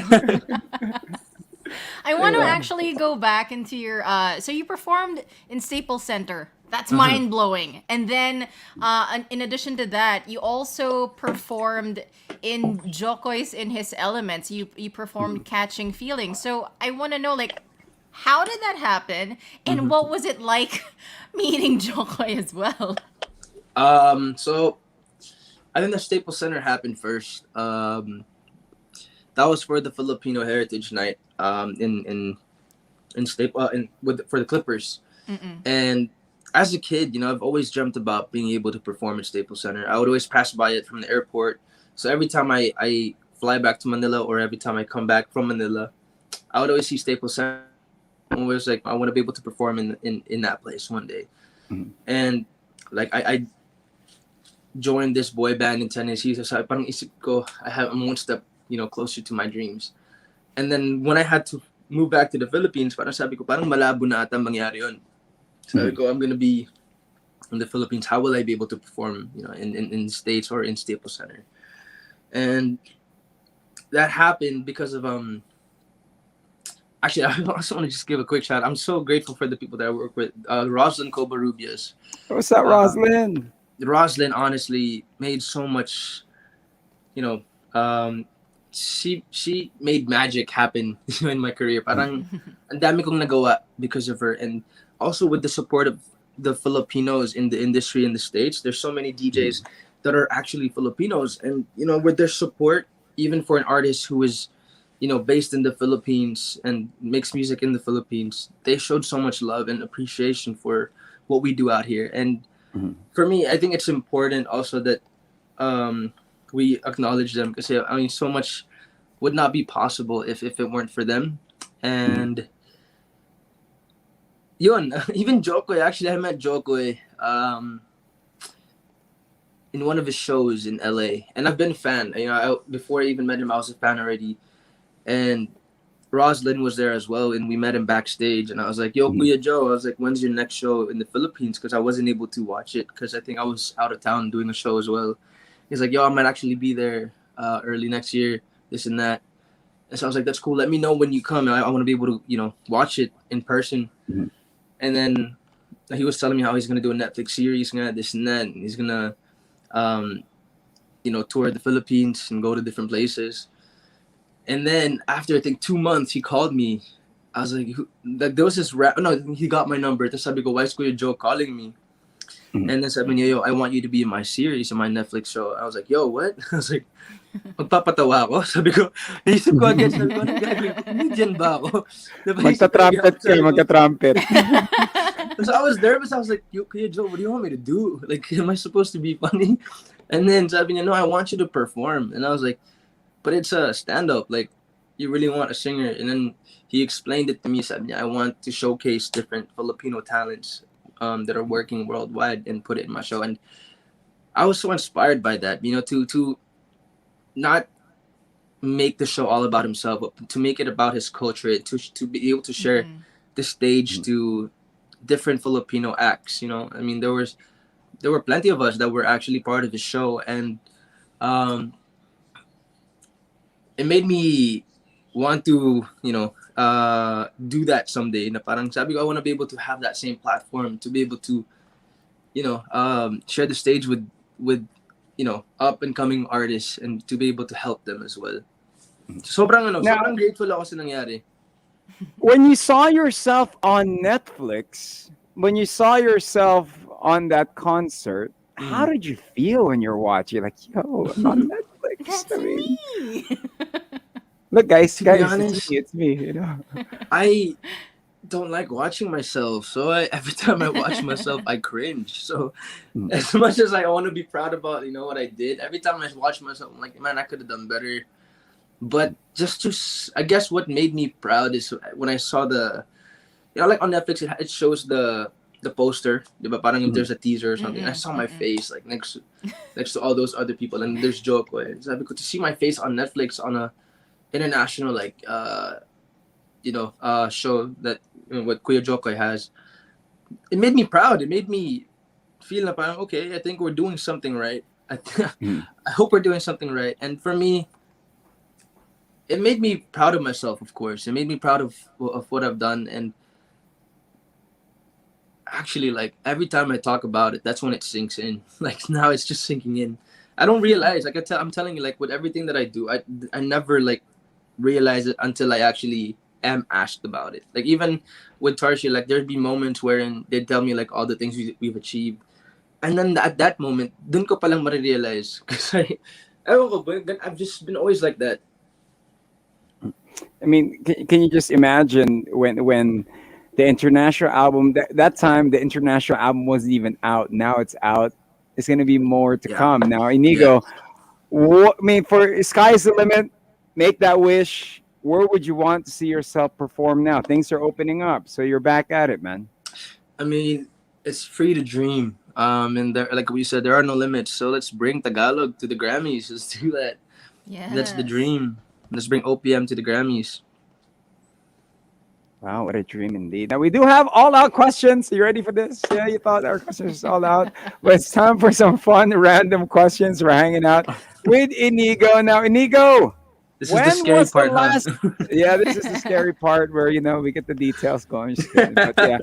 I want to Yeah. actually go back into your. So you performed in Staples Center. That's mind blowing. And then, in addition to that, you also performed in Jokoy's in His Elements. You performed Catching Feelings. So I want to know, like, how did that happen, and what was it like meeting Jokoy as well? So I think the Staples Center happened first. That was for the Filipino Heritage Night. In Staple for the Clippers. And as a kid, I've always dreamt about being able to perform at Staples Center. I would always pass by it from the airport. So every time I fly back to Manila, or every time I come back from Manila, I would always see Staples Center. I was like, I want to be able to perform in that place one day. And like I joined this boy band in Tennessee. So parang isip ko, I'm one step, closer to my dreams. And then when I had to move back to the Philippines, parang sabi ko, parang malabo na ata mangyari yun. Sabi ko, I'm gonna be in the Philippines. How will I be able to perform, in the States or in Staples Center? And that happened because of Actually, I also want to just give a quick shout. I'm so grateful for the people that I work with. Roslyn Covarrubias. What's up, Roslyn? Roslyn honestly made so much, she made magic happen in my career. Parang ang dami kong nagawa because of her, and also with the support of the Filipinos in the industry in the States. There's so many DJs that are actually Filipinos, and with their support, even for an artist who is based in the Philippines and makes music in the Philippines, they showed so much love and appreciation for what we do out here. And for me, I think it's important also that we acknowledge them, because so much would not be possible if it weren't for them. And yun, even Jokoy, actually I met Jokoy in one of his shows in LA, and I've been a fan. Before I even met him, I was a fan already. And Roslyn was there as well, and we met him backstage. And I was like, "Yo, Kuya Joe," I was like, "When's your next show in the Philippines?" Because I wasn't able to watch it because I think I was out of town doing a show as well. He's like, "Yo, I might actually be there early next year, this and that." And so I was like, "That's cool. Let me know when you come. I want to be able to, watch it in person." And then he was telling me how he's gonna do a Netflix series, this and that, and he's gonna, tour the Philippines and go to different places. And then after I think 2 months, he called me. I was like, there was this rap. No, he got my number. Tapos sabi ko, why is Kuya Joe calling me? And then sabi niya, yo, I want you to be in my series, in my Netflix show. I was like, yo, what? I was like, magpapatawa ako. Sabi ko, naisip ko agad, sabi ko, anong gagawin ko? Comedian ba ako? Magta-trumpet ka, magta-trumpet. So I was nervous. I was like, yo, Kuya Joe, what do you want me to do? Like, am I supposed to be funny? And then sabi niya, no, I want you to perform. And I was like, but it's a stand-up. Like, you really want a singer. And then he explained it to me. Said, I want to showcase different Filipino talents that are working worldwide and put it in my show. And I was so inspired by that, to not make the show all about himself, but to make it about his culture, to be able to share the stage to different Filipino acts. I mean, there were plenty of us that were actually part of the show. And it made me want to, do that someday. Na parang sabi ko, I want to be able to have that same platform, to be able to, share the stage with up and coming artists, and to be able to help them as well. Sobrang grateful ako sa nangyari. When you saw yourself on Netflix, when you saw yourself on that concert, how did you feel when you're watching? Like, yo, I'm on Netflix. That's me. Look, guys, honest, it's me. I don't like watching myself, so every time I watch myself, I cringe. So as much as I want to be proud about what I did, every time I watch myself, I'm like, man, I could have done better. But I guess what made me proud is when I saw like on Netflix, it shows the poster, diba? Parang if there's a teaser or something. I saw my face like next to all those other people, and there's Joko. So to see my face on Netflix on a international show that what Kuya Jokoy has, it made me proud. It made me feel like, okay, I think we're doing something right. I hope we're doing something right. And for me, it made me proud of myself. Of course, it made me proud of what I've done. And actually, like every time I talk about it, that's when it sinks in. Like now, it's just sinking in. I don't realize. Like I'm telling you, like with everything that I do, I never like realize it until I actually am asked about it. Like even with Tarshi, like there'd be moments wherein they tell me like all the things we've achieved, and then at that moment, dun ko palang marirealize. Because ewan ko ba, I've just been always like that. I mean, can you just imagine when the international album that time the international album wasn't even out. Now it's out. It's gonna be more to Yeah, come. Now, yeah. Inigo, what, I mean, for sky's the limit. Make that wish. Where would you want to see yourself perform now? Things are opening up, so you're back at it, man. I mean, it's free to dream. And there, like we said, there are no limits. So let's bring Tagalog to the Grammys. Let's do that. That's the Yes. dream. Let's bring OPM to the Grammys. Wow, what a dream indeed. Now we do have all out questions. You ready for this? Yeah, you thought our questions was all out. But it's time for some fun, random questions. We're hanging out with Inigo. Now, Inigo, This is the when scary was the part, huh? last? Yeah, this is the scary part where we get the details going. Just kidding. But yeah,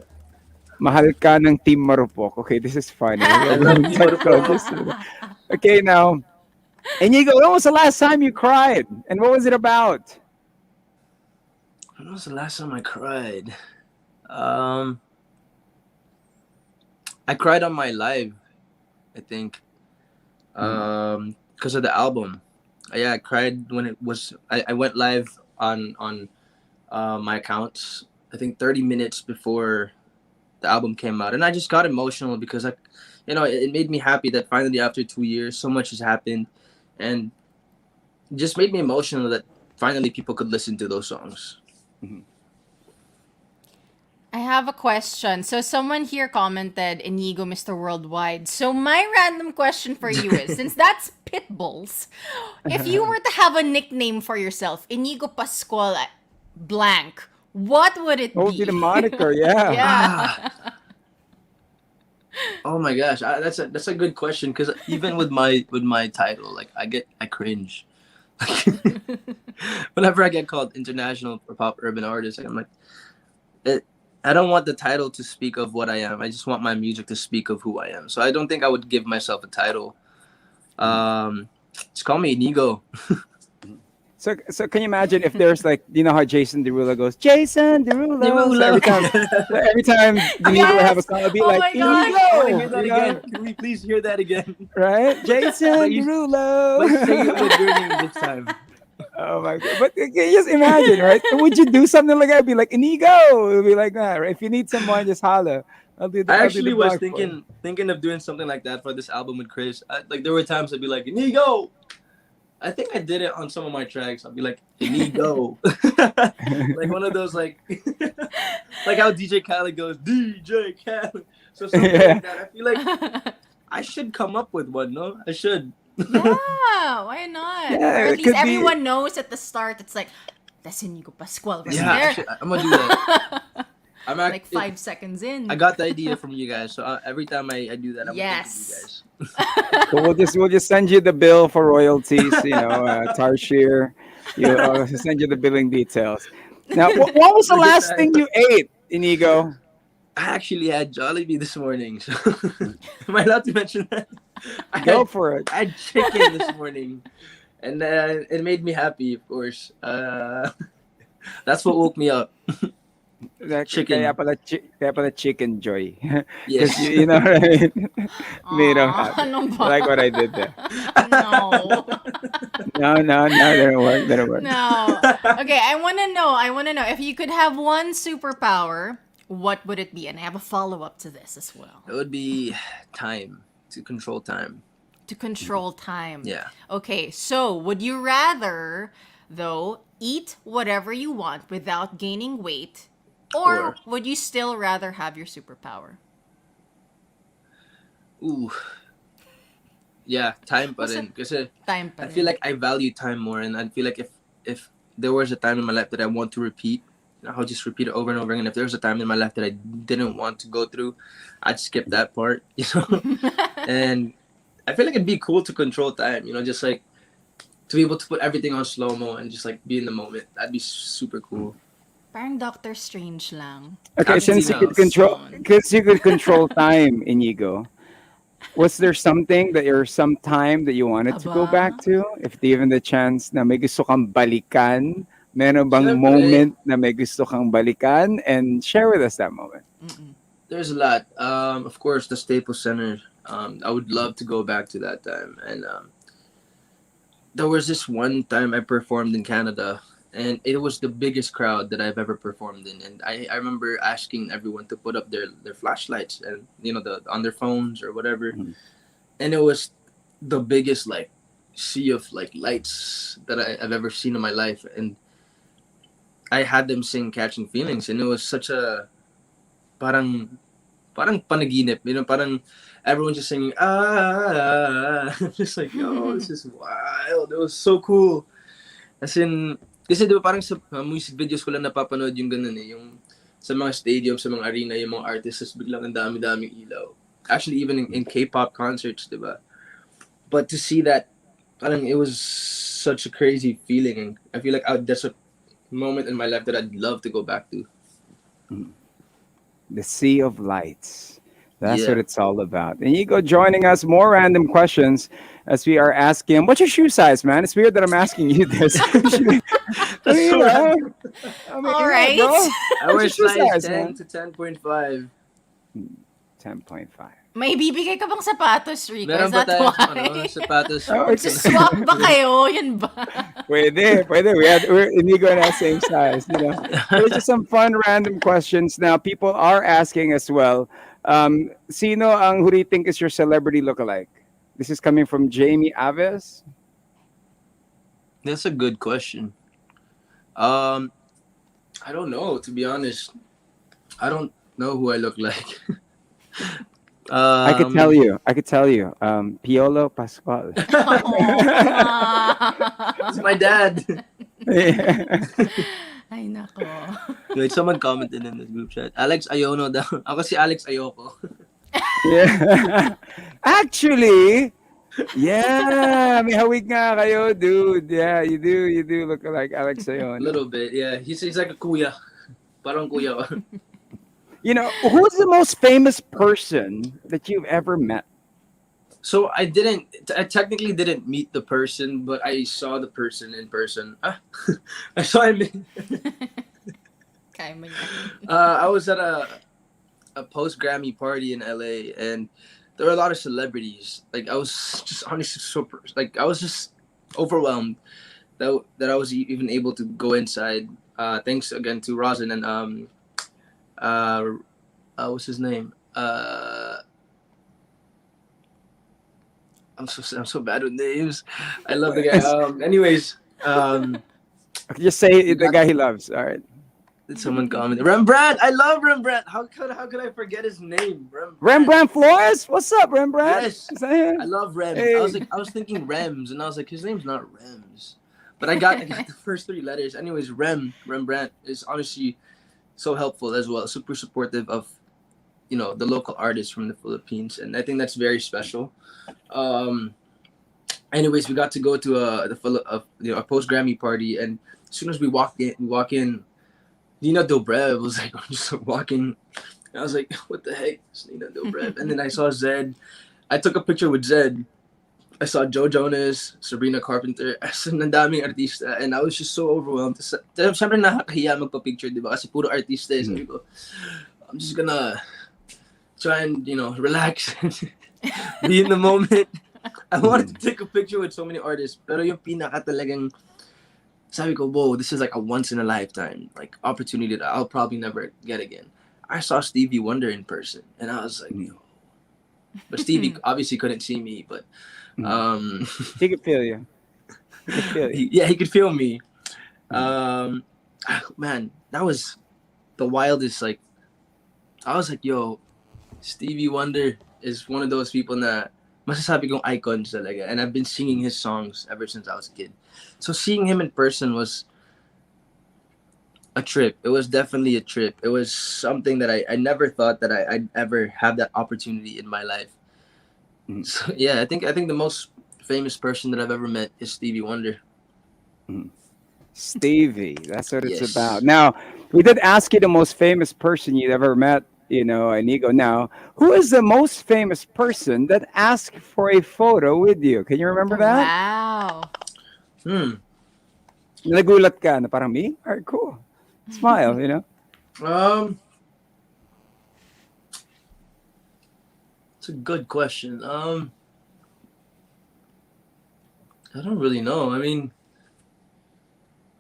mahal ka ng Team Marupok. Okay, this is funny. We I have love one Team technical. Marupok. Okay, now, Inigo, when was the last time you cried, and what was it about? When was the last time I cried? Um, I cried on my live, I think, Mm, because of the album. Yeah, I cried when it was. I went live on my accounts. I think 30 minutes before the album came out, and I just got emotional because it made me happy that finally after 2 years, so much has happened, and it just made me emotional that finally people could listen to those songs. mhm. I have a question. So someone here commented Inigo Mr. Worldwide. So my random question for you is, since that's Pitbulls, if you were to have a nickname for yourself, Inigo Pascual blank, what would it What would be the be? moniker? Yeah. Ah, Yeah. oh my gosh, that's a good question because even with my title, like I cringe. Whenever I get called international or pop urban artist, I'm like, it, I don't want the title to speak of what I am. I just want my music to speak of who I am. So I don't think I would give myself a title. Mhm. Just call me Inigo. So can you imagine if there's like how Jason Derulo goes, Jason Derulo. So Derulo. every time Inigo would have a Yes. song, it'd be Oh like my gosh. I want to hear Inigo, that again. Can we please hear that again? right? Jason But you say it Derulo. with your name this time. Oh my god! But can you just imagine, right? Would you do something like that? Be like Inigo. It'd be like that, right? If you need someone, just holla. I I'll do the actually was block for you. thinking of doing something like that for this album with Chris. Like there were times I'd be like Inigo. I think I did it on some of my tracks. I'd be like Inigo, like one of those like like how DJ Khaled goes DJ Khaled. So something Yeah. like that. I feel like I should come up with one. No, I should. Yeah, why not? Or Yeah, at it least could be. everyone knows at the start. It's like, that's Inigo Pascual right Yeah, there. I'm gonna do that. Like 5 seconds I in. got the idea from you guys. So every time I do that, I'm gonna think of you Yes. guys. So we'll just send you the bill for royalties. Tarshir. Send you the billing details. Now, what was the Look at last that. thing you ate, Inigo? I actually had Jollibee this morning. So am I allowed to mention that? I Go had for it. I had chicken this morning, and it made me happy. Of course, that's what woke me up. Kaya Chicken. pala, kaya pala chicken joy. Because Yes. right? Made him Aw, happy. ano You like what ba? I did there? No. No, no, no, didn't work. Didn't work. No. Okay, I want to know if you could have one superpower, what would it be? And I have a follow-up to this as well. It would be time to control time. To control time. Yeah. Okay, so would you rather, though, eat whatever you want without gaining weight, or Or would you still rather have your superpower? ooh, yeah, time pa What's rin. Kasi Time pa I feel rin. like I value time more, and I feel like if there was a time in my life that I want to repeat, I'll just repeat it over and over again. If there was a time in my life that I didn't want to go through, I'd skip that part, And I feel like it'd be cool to control time, just like to be able to put everything on slow mo and just like be in the moment. That'd be super cool. Parang Doctor Strange lang. Okay, Actually, since you no. could control, Song. because you could control time, Inigo. Was there something that or some time that you wanted to go back Aba. to? If given the chance na may gusto kang balikan, meron bang Siyempre, moment na may gusto kang balikan? And share with us that moment. Mm-mm. there's a lot. Of course, the Staples Center. I would love to go back to that time. And there was this one time I performed in Canada, and it was the biggest crowd that I've ever performed in. And I remember asking everyone to put up their flashlights and the on their phones or whatever. Mhm. And it was the biggest like sea of like lights that I've ever seen in my life. And I had them sing "Catching Feelings," and it was such a parang parang panaginip, parang everyone's just singing I'm just like, yo, this is wild. It was so cool. As in, kasi di ba parang sa music videos ko lang napapanood yung ganun yung sa mga stadium, sa mga arena, yung mga artists, biglang ang dami-daming ilaw. Actually, even in K-pop concerts, di ba? But to see that, parang it was such a crazy feeling. And I feel like that's a moment in my life that I'd love to go back to. The sea of lights. That's Yeah. what it's all about. And Inigo joining us. More random questions as we are asking. What's your shoe size, man? It's weird that I'm asking you this. That's You so know, random. I mean, All yeah, right. bro. I wear What's your shoe size size, 10 man? to 10.5. 10.5. May bibigay ka bang sapatos, Rico? Meron Is ba that tayo why? sapatos? Oh, it's Swap ba kayo? Yun ba? Pwede. We're Inigo and I same size, you know. But it's just some fun random questions now. People are asking as well. Sino ang who do you think is your celebrity lookalike? This is coming from Jamie Aves. That's a good question. Um, I don't know, to be honest. I don't know who I look like. I could tell um, you. I could tell you. Piolo Pascual. it's my dad. Yeah. Ay, nako. Wait, someone commented in this group chat. Alex Ayono daw. Ako si Alex Ayoko. Yeah. Actually, yeah, may hawig nga kayo, dude. Yeah, you do look like Alex A Sayon. little bit, yeah. He's like a kuya. Parang kuya ko. You know, who's the most famous person that you've ever met? So I technically didn't meet the person, but I saw the person in person. I saw him. Kaya mo yan. I was at a post Grammy party in LA, and there were a lot of celebrities. Like I was just honestly super. Like I was just overwhelmed that I was even able to go inside. Thanks again to Rosin and what's his name? I'm so bad with names. I love the guy. Anyways, Just say the guy he loves. All right. did someone comment? Rembrandt. I love Rembrandt. How could I forget his name? Rembrandt Flores? What's up, Rembrandt? Yes. Is that him? I love Rem. Hey. I was thinking Rems, and I was like, his name's not Rems. But I got the first three letters. Anyways, Rembrandt is honestly so helpful as well. Super supportive of, the local artists from the Philippines, and I think that's very special. Anyways, we got to go to a post Grammy party, and as soon as we walk in, Nina Dobrev was like just walking. And I was like, what the heck, it's Nina Dobrev? And then I saw Zed. I took a picture with Zed. I saw Joe Jonas, Sabrina Carpenter, ang daming artista, and I was just so overwhelmed. Siyempre nakakahiya magpa-picture, di ba? Kasi puro artista eh. Sabi ko, I'm just gonna try and, relax and be in the moment. I wanted to take a picture with so many artists, pero yung pinaka talagang, sabi ko, whoa, this is like a once in a lifetime, like opportunity that I'll probably never get again. I saw Stevie Wonder in person, and I was like, yo. But Stevie obviously couldn't see me, but He could feel you. He could feel you. he could feel me. Man, that was the wildest. Like, I was like, yo, Stevie Wonder is one of those people na masasabi kong icons talaga, and I've been singing his songs ever since I was a kid. So seeing him in person was a trip. It was definitely a trip. It was something that I never thought that I'd ever have that opportunity in my life. So yeah, I think the most famous person that I've ever met is Stevie Wonder. Stevie. That's what it's about. Yes. Now, we did ask you the most famous person you've ever met, Inigo. Now, who is the most famous person that asked for a photo with you? Can you remember that? Wow. Hmm. Nagulat ka na parang me? All right, cool. Smile. Um, it's a good question. I don't really know. I mean,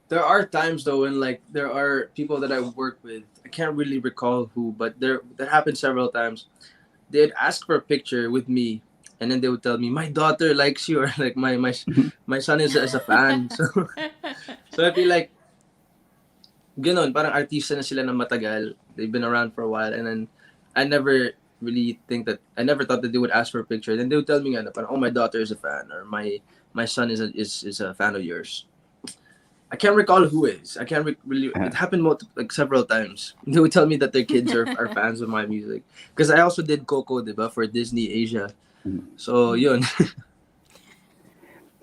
there are times though when like there are people that I work with. I can't really recall who, but that happened several times. They'd ask for a picture with me, and then they would tell me my daughter likes you, or like my son is a fan. So I feel like ganon, parang artista na sila na matagal. They've been around for a while, and then I never I never thought that they would ask for a picture. Then they would tell me nga na parang, oh, my daughter is a fan, or my son is a fan of yours. I can't recall who is. I can't really. Uh, It happened like several times. They would tell me that their kids are fans of my music because I also did Coco, diba, for Disney Asia. So yun.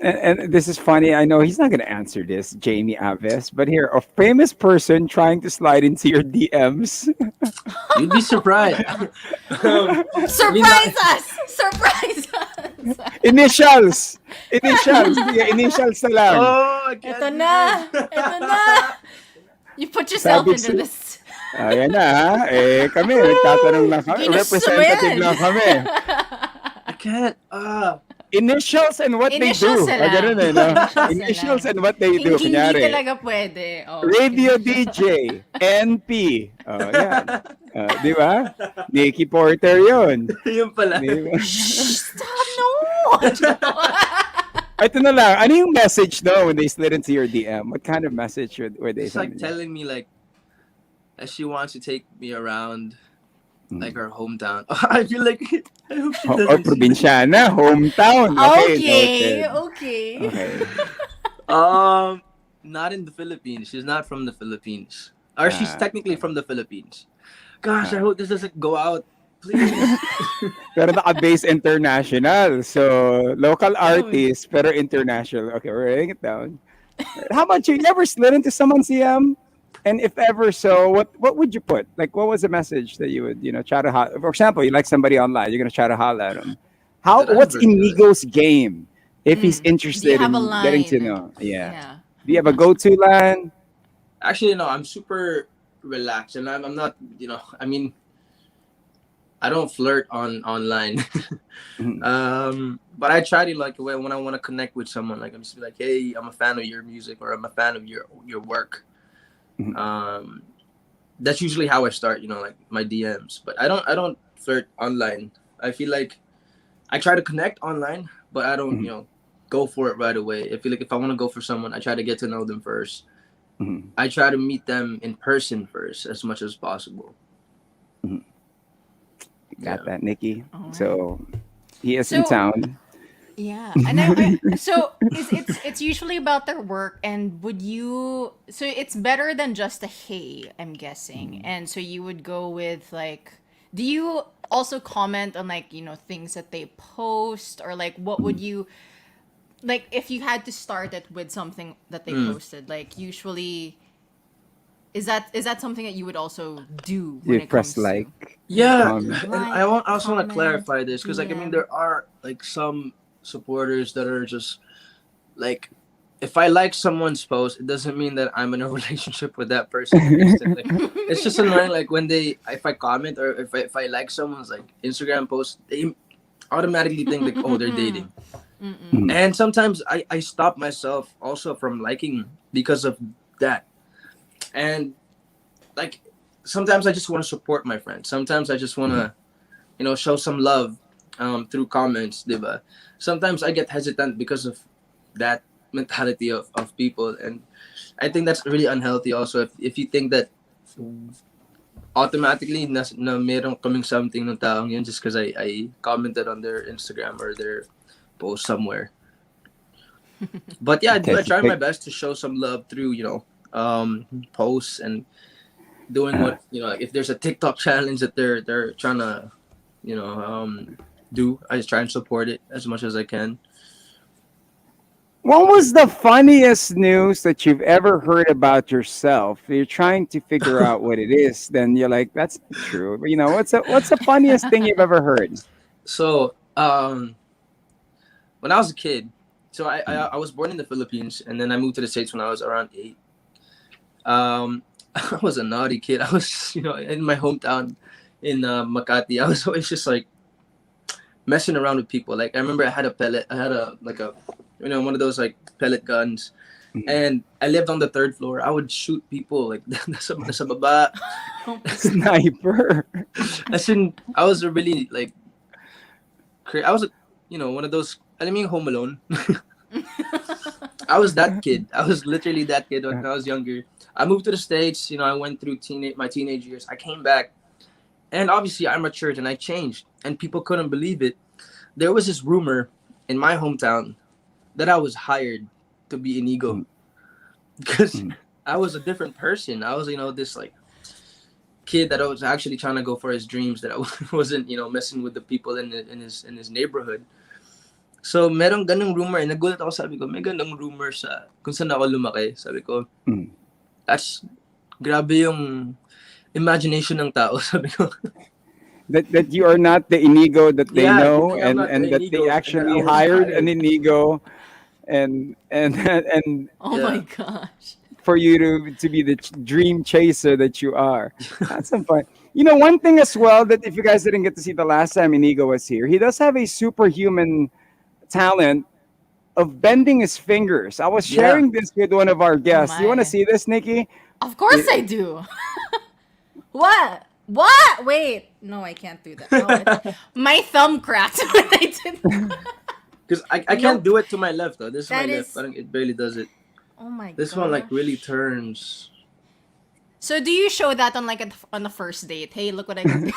and this is funny. I know he's not going to answer this, Jamie Aves, but here, a famous person trying to slide into your DMs. You'd be surprised. I mean, Surprise us! Surprise us! Initials! Initials! Sige, initials na lang. oh, I can't Ito do na! this. Ito na! You put yourself Sabi into ko- this. Ayan na ha. Kami, nagtatanong lang kami. Ginusto mo Representative yan. lang kami. I can't. Initials and what Initials they do. na lang. Ganun no? Initials na Initials lang. and what they do. Hindi Kunyari, talaga pwede. Oh. radio DJ, NP. Oh, yan. Di ba? Nikki Porter yun. Yun pala. Di ba? Stop, no! Ito na lang. Ano yung message no when they slid into your DM? What kind of message were they It's like sending you? telling me like that she wants to take me around like her hometown. I feel like I hope she Or doesn't. probinsyana, hometown. Okay, noted. okay. Okay. Not in the Philippines. She's not from the Philippines. Or she's technically from the Philippines. Gosh, I hope this doesn't go out. Please. Pero naka-base international. So, local artist, pero international. Okay, we're writing it down. How about you? You ever slid into someone's DM? And if ever so, what would you put? Like, what was the message that you would, try to holler? For example, you like somebody online, you're going to try to holler at him. Did I What's ever do it? Inigo's game? If he's Do you interested have in a line? getting to know. Yeah. Yeah. Do you have a go-to line? Actually, no, I'm super relaxed, and I'm not. I mean, I don't flirt online. But I try to like when I want to connect with someone, like I'm just be like, hey, I'm a fan of your music, or I'm a fan of your work. That's usually how I start, like my DMs. But I don't flirt online. I feel like I try to connect online, but I don't, go for it right away. I feel like if I want to go for someone, I try to get to know them first. I try to meet them in person first as much as possible. Got that, Nikki. All right. So, he is in So- town. Yeah, and so it's usually about their work. And would you? So it's better than just a hey, I'm guessing. And so you would go with like, do you also comment on like things that they post, or like what would you like if you had to start it with something that they posted? Like usually, is that something that you would also do when You it press comes like. Yeah, Comment. and I also want Comment, to clarify this because, like, I DM. mean, there are like some supporters that are just like, if I like someone's post, it doesn't mean that I'm in a relationship with that person instantly. It's just annoying, like when if I comment or if I like someone's like Instagram post, they automatically think like, oh, they're dating. And sometimes I stop myself also from liking because of that. And like sometimes I just want to support my friends. Sometimes I just want to, show some love through comments, diba? Sometimes I get hesitant because of that mentality of people, and I think that's really unhealthy also if you think that automatically na meron kaming something ng taong yun just because I commented on their Instagram or their post somewhere. But yeah, I try my best to show some love through, posts and doing what, like if there's a TikTok challenge that they're trying to, do, I just try and support it as much as I can. What was the funniest news that you've ever heard about yourself? You're trying to figure out what it is, then you're like, "That's not true." You know, what's the funniest thing you've ever heard? So, when I was a kid, so I was born in the Philippines, and then I moved to the States when I was around 8. I was a naughty kid. I was, in my hometown in Makati. I was always just like messing around with people. Like I remember I had a pellet. I had a like a, one of those like pellet guns, and I lived on the third floor. I would shoot people like nasa baba. Sniper. As in, I was a really like, I was, one of those. I mean, Home Alone. I was that kid. I was literally that kid when I was younger. I moved to the States. I went through my teenage years. I came back, and obviously I matured and I changed, and people couldn't believe it. There was this rumor in my hometown that I was hired to be Inigo because I was a different person. I was, this like kid that I was actually trying to go for his dreams. That I wasn't, messing with the people in his neighborhood. So, merong ganung rumor. Nagulat ako, sabi ko, may ganung rumor sa kung saan ako lumaki. Sabi ko, that's, grabe yung imagination ng tao, sabi ko. That you are not the Inigo that they Yeah, know, I'm not and the that Inigo, they and that actually I was hired hired. an Inigo, and Oh Yeah. my gosh. for you to be the dream chaser that you are. That's some fun. One thing as well that if you guys didn't get to see the last time Inigo was here, he does have a superhuman talent of bending his fingers. I was Yeah. sharing this with one of our Oh guests. You want to my. see this, Nikki? Of course I do. What? What? Wait. No, I can't do that. Oh, my thumb cracked when I did that. Because I can't do it to my left, though. This is my That left. is- Parang it barely does it. Oh my god. This one, like, really turns. So do you show that on on the first date? Hey, look what I can do.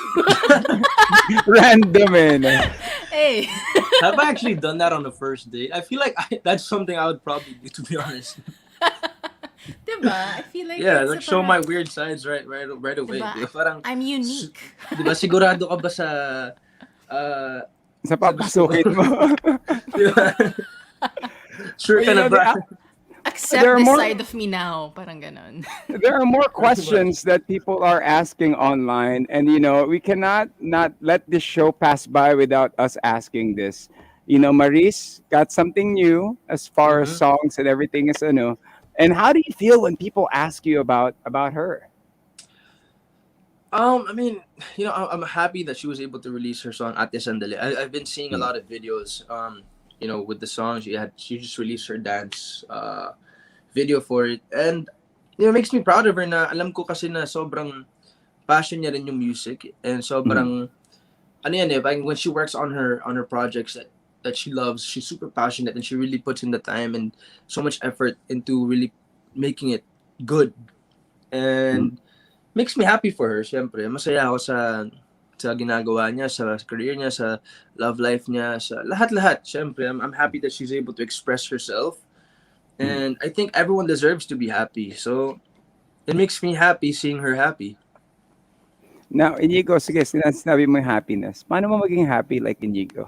Random, man. Hey. Have I actually done that on the first date? I feel like that's something I would probably do, to be honest. Diba? I feel like Yeah, it's like a show parang- my weird sides right away. Diba? Diba? Parang, I'm unique. diba, sigurado ka ba sa... Uh, Sa papasukin mo. diba? Sure ka na ba? Accept There are this more- side of me now. Parang ganon. There are more questions that people are asking online, and we cannot not let this show pass by without us asking this. Maris got something new as far as songs and everything is and how do you feel when people ask you about her? I mean, I'm happy that she was able to release her song Ate Sandali. I've been seeing a lot of videos, with the song. She just released her dance video for it, and it makes me proud of her. Na alam ko kasi na sobrang passion niya rin yung music, and sobrang ano yan eh, when she works on her projects that she loves, she's super passionate and she really puts in the time and so much effort into really making it good, and makes me happy for her. Siyempre, masaya ako sa ginagawa niya, sa career niya, sa love life niya, sa lahat-lahat. Siyempre, I'm happy that she's able to express herself. And I think everyone deserves to be happy. So, it makes me happy seeing her happy. Now, Inigo, sige, sinabi mo yung happiness. Paano mo maging happy like Inigo?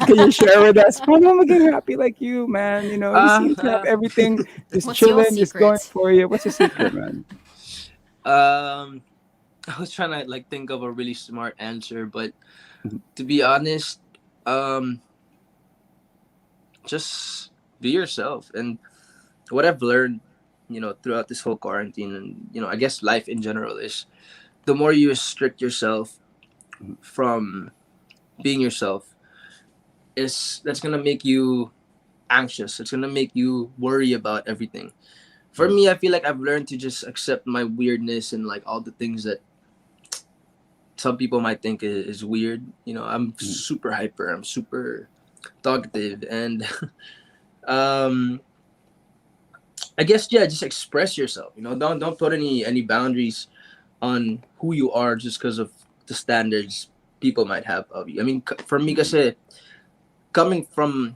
Can you share with us? Paano mo maging happy like you, man? You seem to have everything just What's your chilling, just going secret? for you. What's your secret, man? I was trying to like think of a really smart answer, but to be honest, just be yourself. And what I've learned, throughout this whole quarantine and I guess life in general is the more you restrict yourself from being yourself, that's gonna make you anxious. It's gonna make you worry about everything. For me, I feel like I've learned to just accept my weirdness and like all the things that some people might think is weird. I'm super hyper. I'm super talkative, and I guess just express yourself. Don't put any boundaries on who you are just because of the standards people might have of you. I mean, for me, kasi coming from,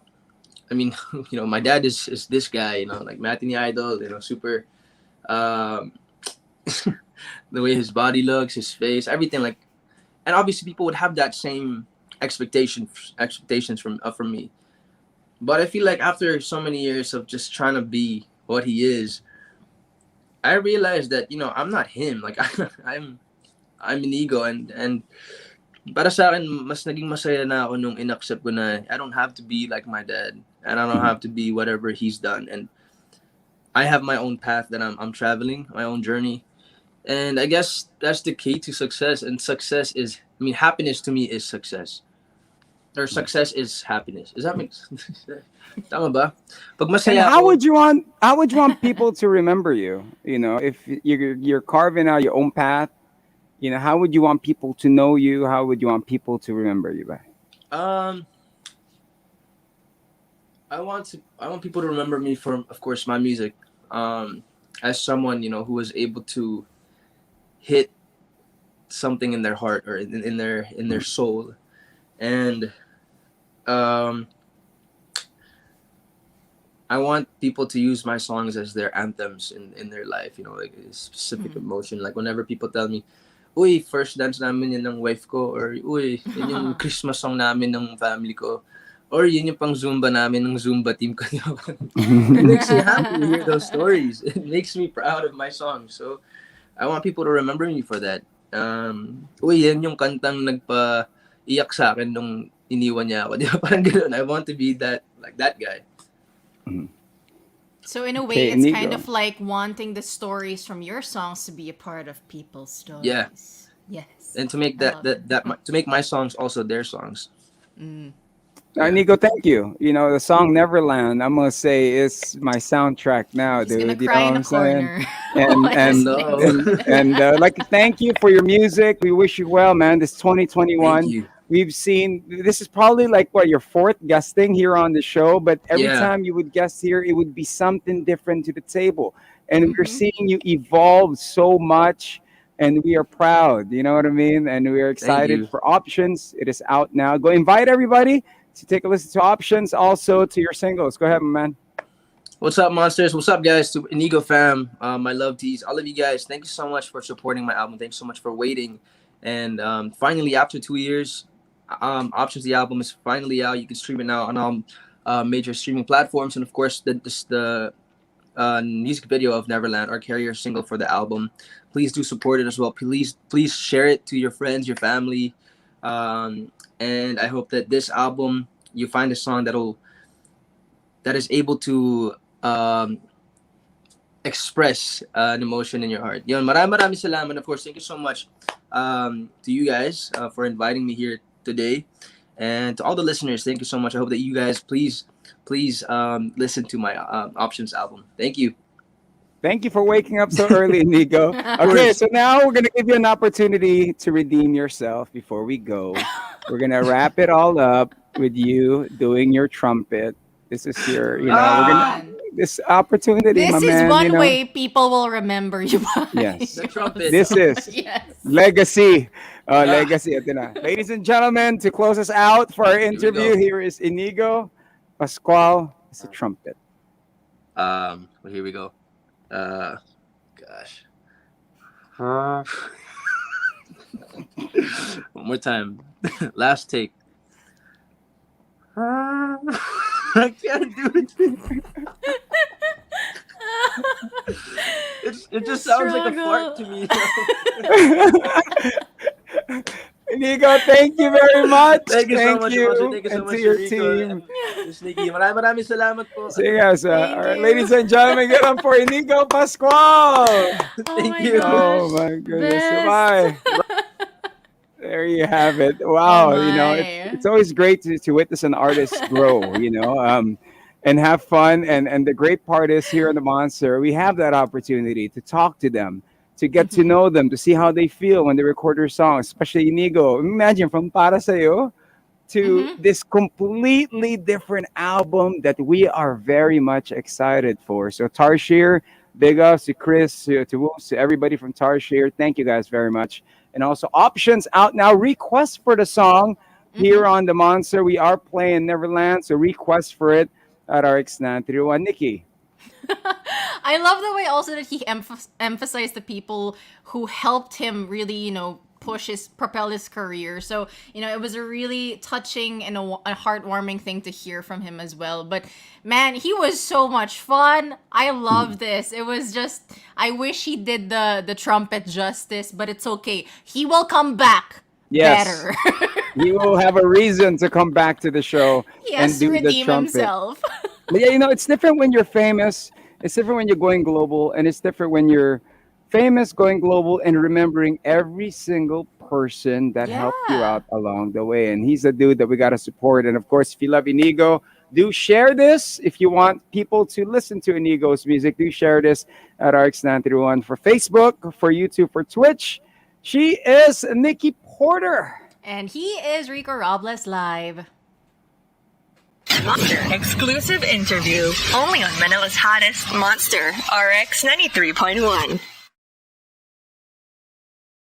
I mean, my dad is this guy, like matinee idol, super, the way his body looks, his face, everything, like, and obviously people would have that same expectations from me. But I feel like after so many years of just trying to be what he is, I realized that I'm not him. Like I'm an ego, and para sa akin mas naging masaya na ako nung inaccept ko na I don't have to be like my dad, and I don't Mhm. have to be whatever he's done, and I have my own path that I'm traveling, my own journey. And I guess that's the key to success. And success is, I mean, happiness to me is success. Or success is happiness. Does that make sense? Tama ba? Pag And masaya ako, how would you want people to remember you? You know, if you're carving out your own path, you know, how would you want people to know you? How would you want people to remember you by? um, I want people to remember me for, of course, my music. Um, as someone who was able to hit something in their heart or in their soul, and um, I want people to use my songs as their anthems in their life, like a specific Mhm. emotion. Like whenever people tell me, uy, first dance namin yun ng wife ko, or uy, yun yung Christmas song namin ng family ko, or yun yung pang Zumba namin ng Zumba team ko. It makes me happy to hear those stories. It makes me proud of my songs. So I want people to remember me for that. Uy, yan yung kantang nagpa-iyak sa akin nung iniwan niya ako. Di ba? Parang ganun. I want to be like that guy. Mhm. So in a way, Okay, it's kind Inigo. of like wanting the stories from your songs to be a part of people's Yeah. stories. Yes, And to make I love it. to make my songs also their songs. Mm. Yeah. Nico, thank you. You know, the song Neverland, I'm gonna say is my soundtrack now, He's gonna dude. You cry know what in a I'm saying? corner And while Oh and listening no. to and like to thank you for your music. We wish you well, man. This Thank 2021. you. We've seen this is probably like what your fourth guesting here on the show, but every Yeah. time you would guest here, it would be something different to the table. And we're hmm seeing you evolve so much, and we are proud. You know what I mean? And we are Thank excited you. for Options. It is out now. Go invite everybody to take a listen to Options, also to your singles. Go ahead, my man. What's up, monsters? What's up, guys? To Inigo fam, my love tees, all of you guys. Thank you so much for supporting my album. Thanks so much for waiting. And finally, after 2 years, Options the album is finally out. You can stream it now on all major streaming platforms, and of course, the music video of Neverland, our carrier single for the album. Please do support it as well. Please share it to your friends, your family, and I hope that this album you find a song that is able to um, express an emotion in your heart. Yun, maraming salamat. Of course, thank you so much to you guys for inviting me here today, and to all the listeners. Thank you so much. I hope that you guys please listen to my Options album. Thank you. Thank you for waking up so early, Nico. Of Okay, course. so now we're going to give you an opportunity to redeem yourself before we go. We're going to wrap it all up with you doing your trumpet. This is your, Bring it we're going to, Ah, on. this opportunity, my This is man, one way people will remember you by Yes. the your love trumpet. This song. is Yes. Legacy. Ah, Legacy. Ito na. Ladies and gentlemen, to close us out for our here we interview, go. here is Inigo Pascual. It's a trumpet. Well, here we go. Gosh. One more time. Last take. I can't do it. It The just sounds like a fart struggle. to me. Inigo, thank you very much. Thank you so Thank much, Monster. you. Thank you so And to much, your Rico team. and Miss Nikki. Maraming salamat po. See you guys. All Thank right, you. ladies and gentlemen, get up for Inigo Pascual. Oh Thank my you. Oh gosh. my goodness. Best. Bye. There you have it. Oh Wow. It's my. always great to witness an artist grow, and have fun. And the great part is here in the Monster, we have that opportunity to talk to them, to get to hmm know them, to see how they feel when they record their songs, especially Inigo. Imagine from Para Sa'yo to hmm this completely different album that we are very much excited for. So Tarshir, big ups to Chris, to Whoops, to everybody from Tarshir. Thank you guys very much. And also Options out now. Request for the song hmm here on the Monster. We are playing Neverland, so request for it at RX931. Nikki. I love the way also that he emphasized the people who helped him really, propel his career. So, it was a really touching and a heartwarming thing to hear from him as well. But man, he was so much fun. I love this. It was just, I wish he did the trumpet justice, but it's okay. He will come back better. He will have a reason to come back to the show He and has to do the redeem trumpet. himself. But yeah, it's different when you're famous. It's different when you're going global, and it's different when you're famous, going global, and remembering every single person that helped you Yeah. out along the way. And he's a dude that we got to support. And of course, if you love Inigo, do share this. If you want people to listen to Inigo's music, do share this at RX931 for Facebook, for YouTube, for Twitch. She is Nikki Porter. And he is Rico Robles live. Monster exclusive interview only on Manila's hottest Monster RX 93.1.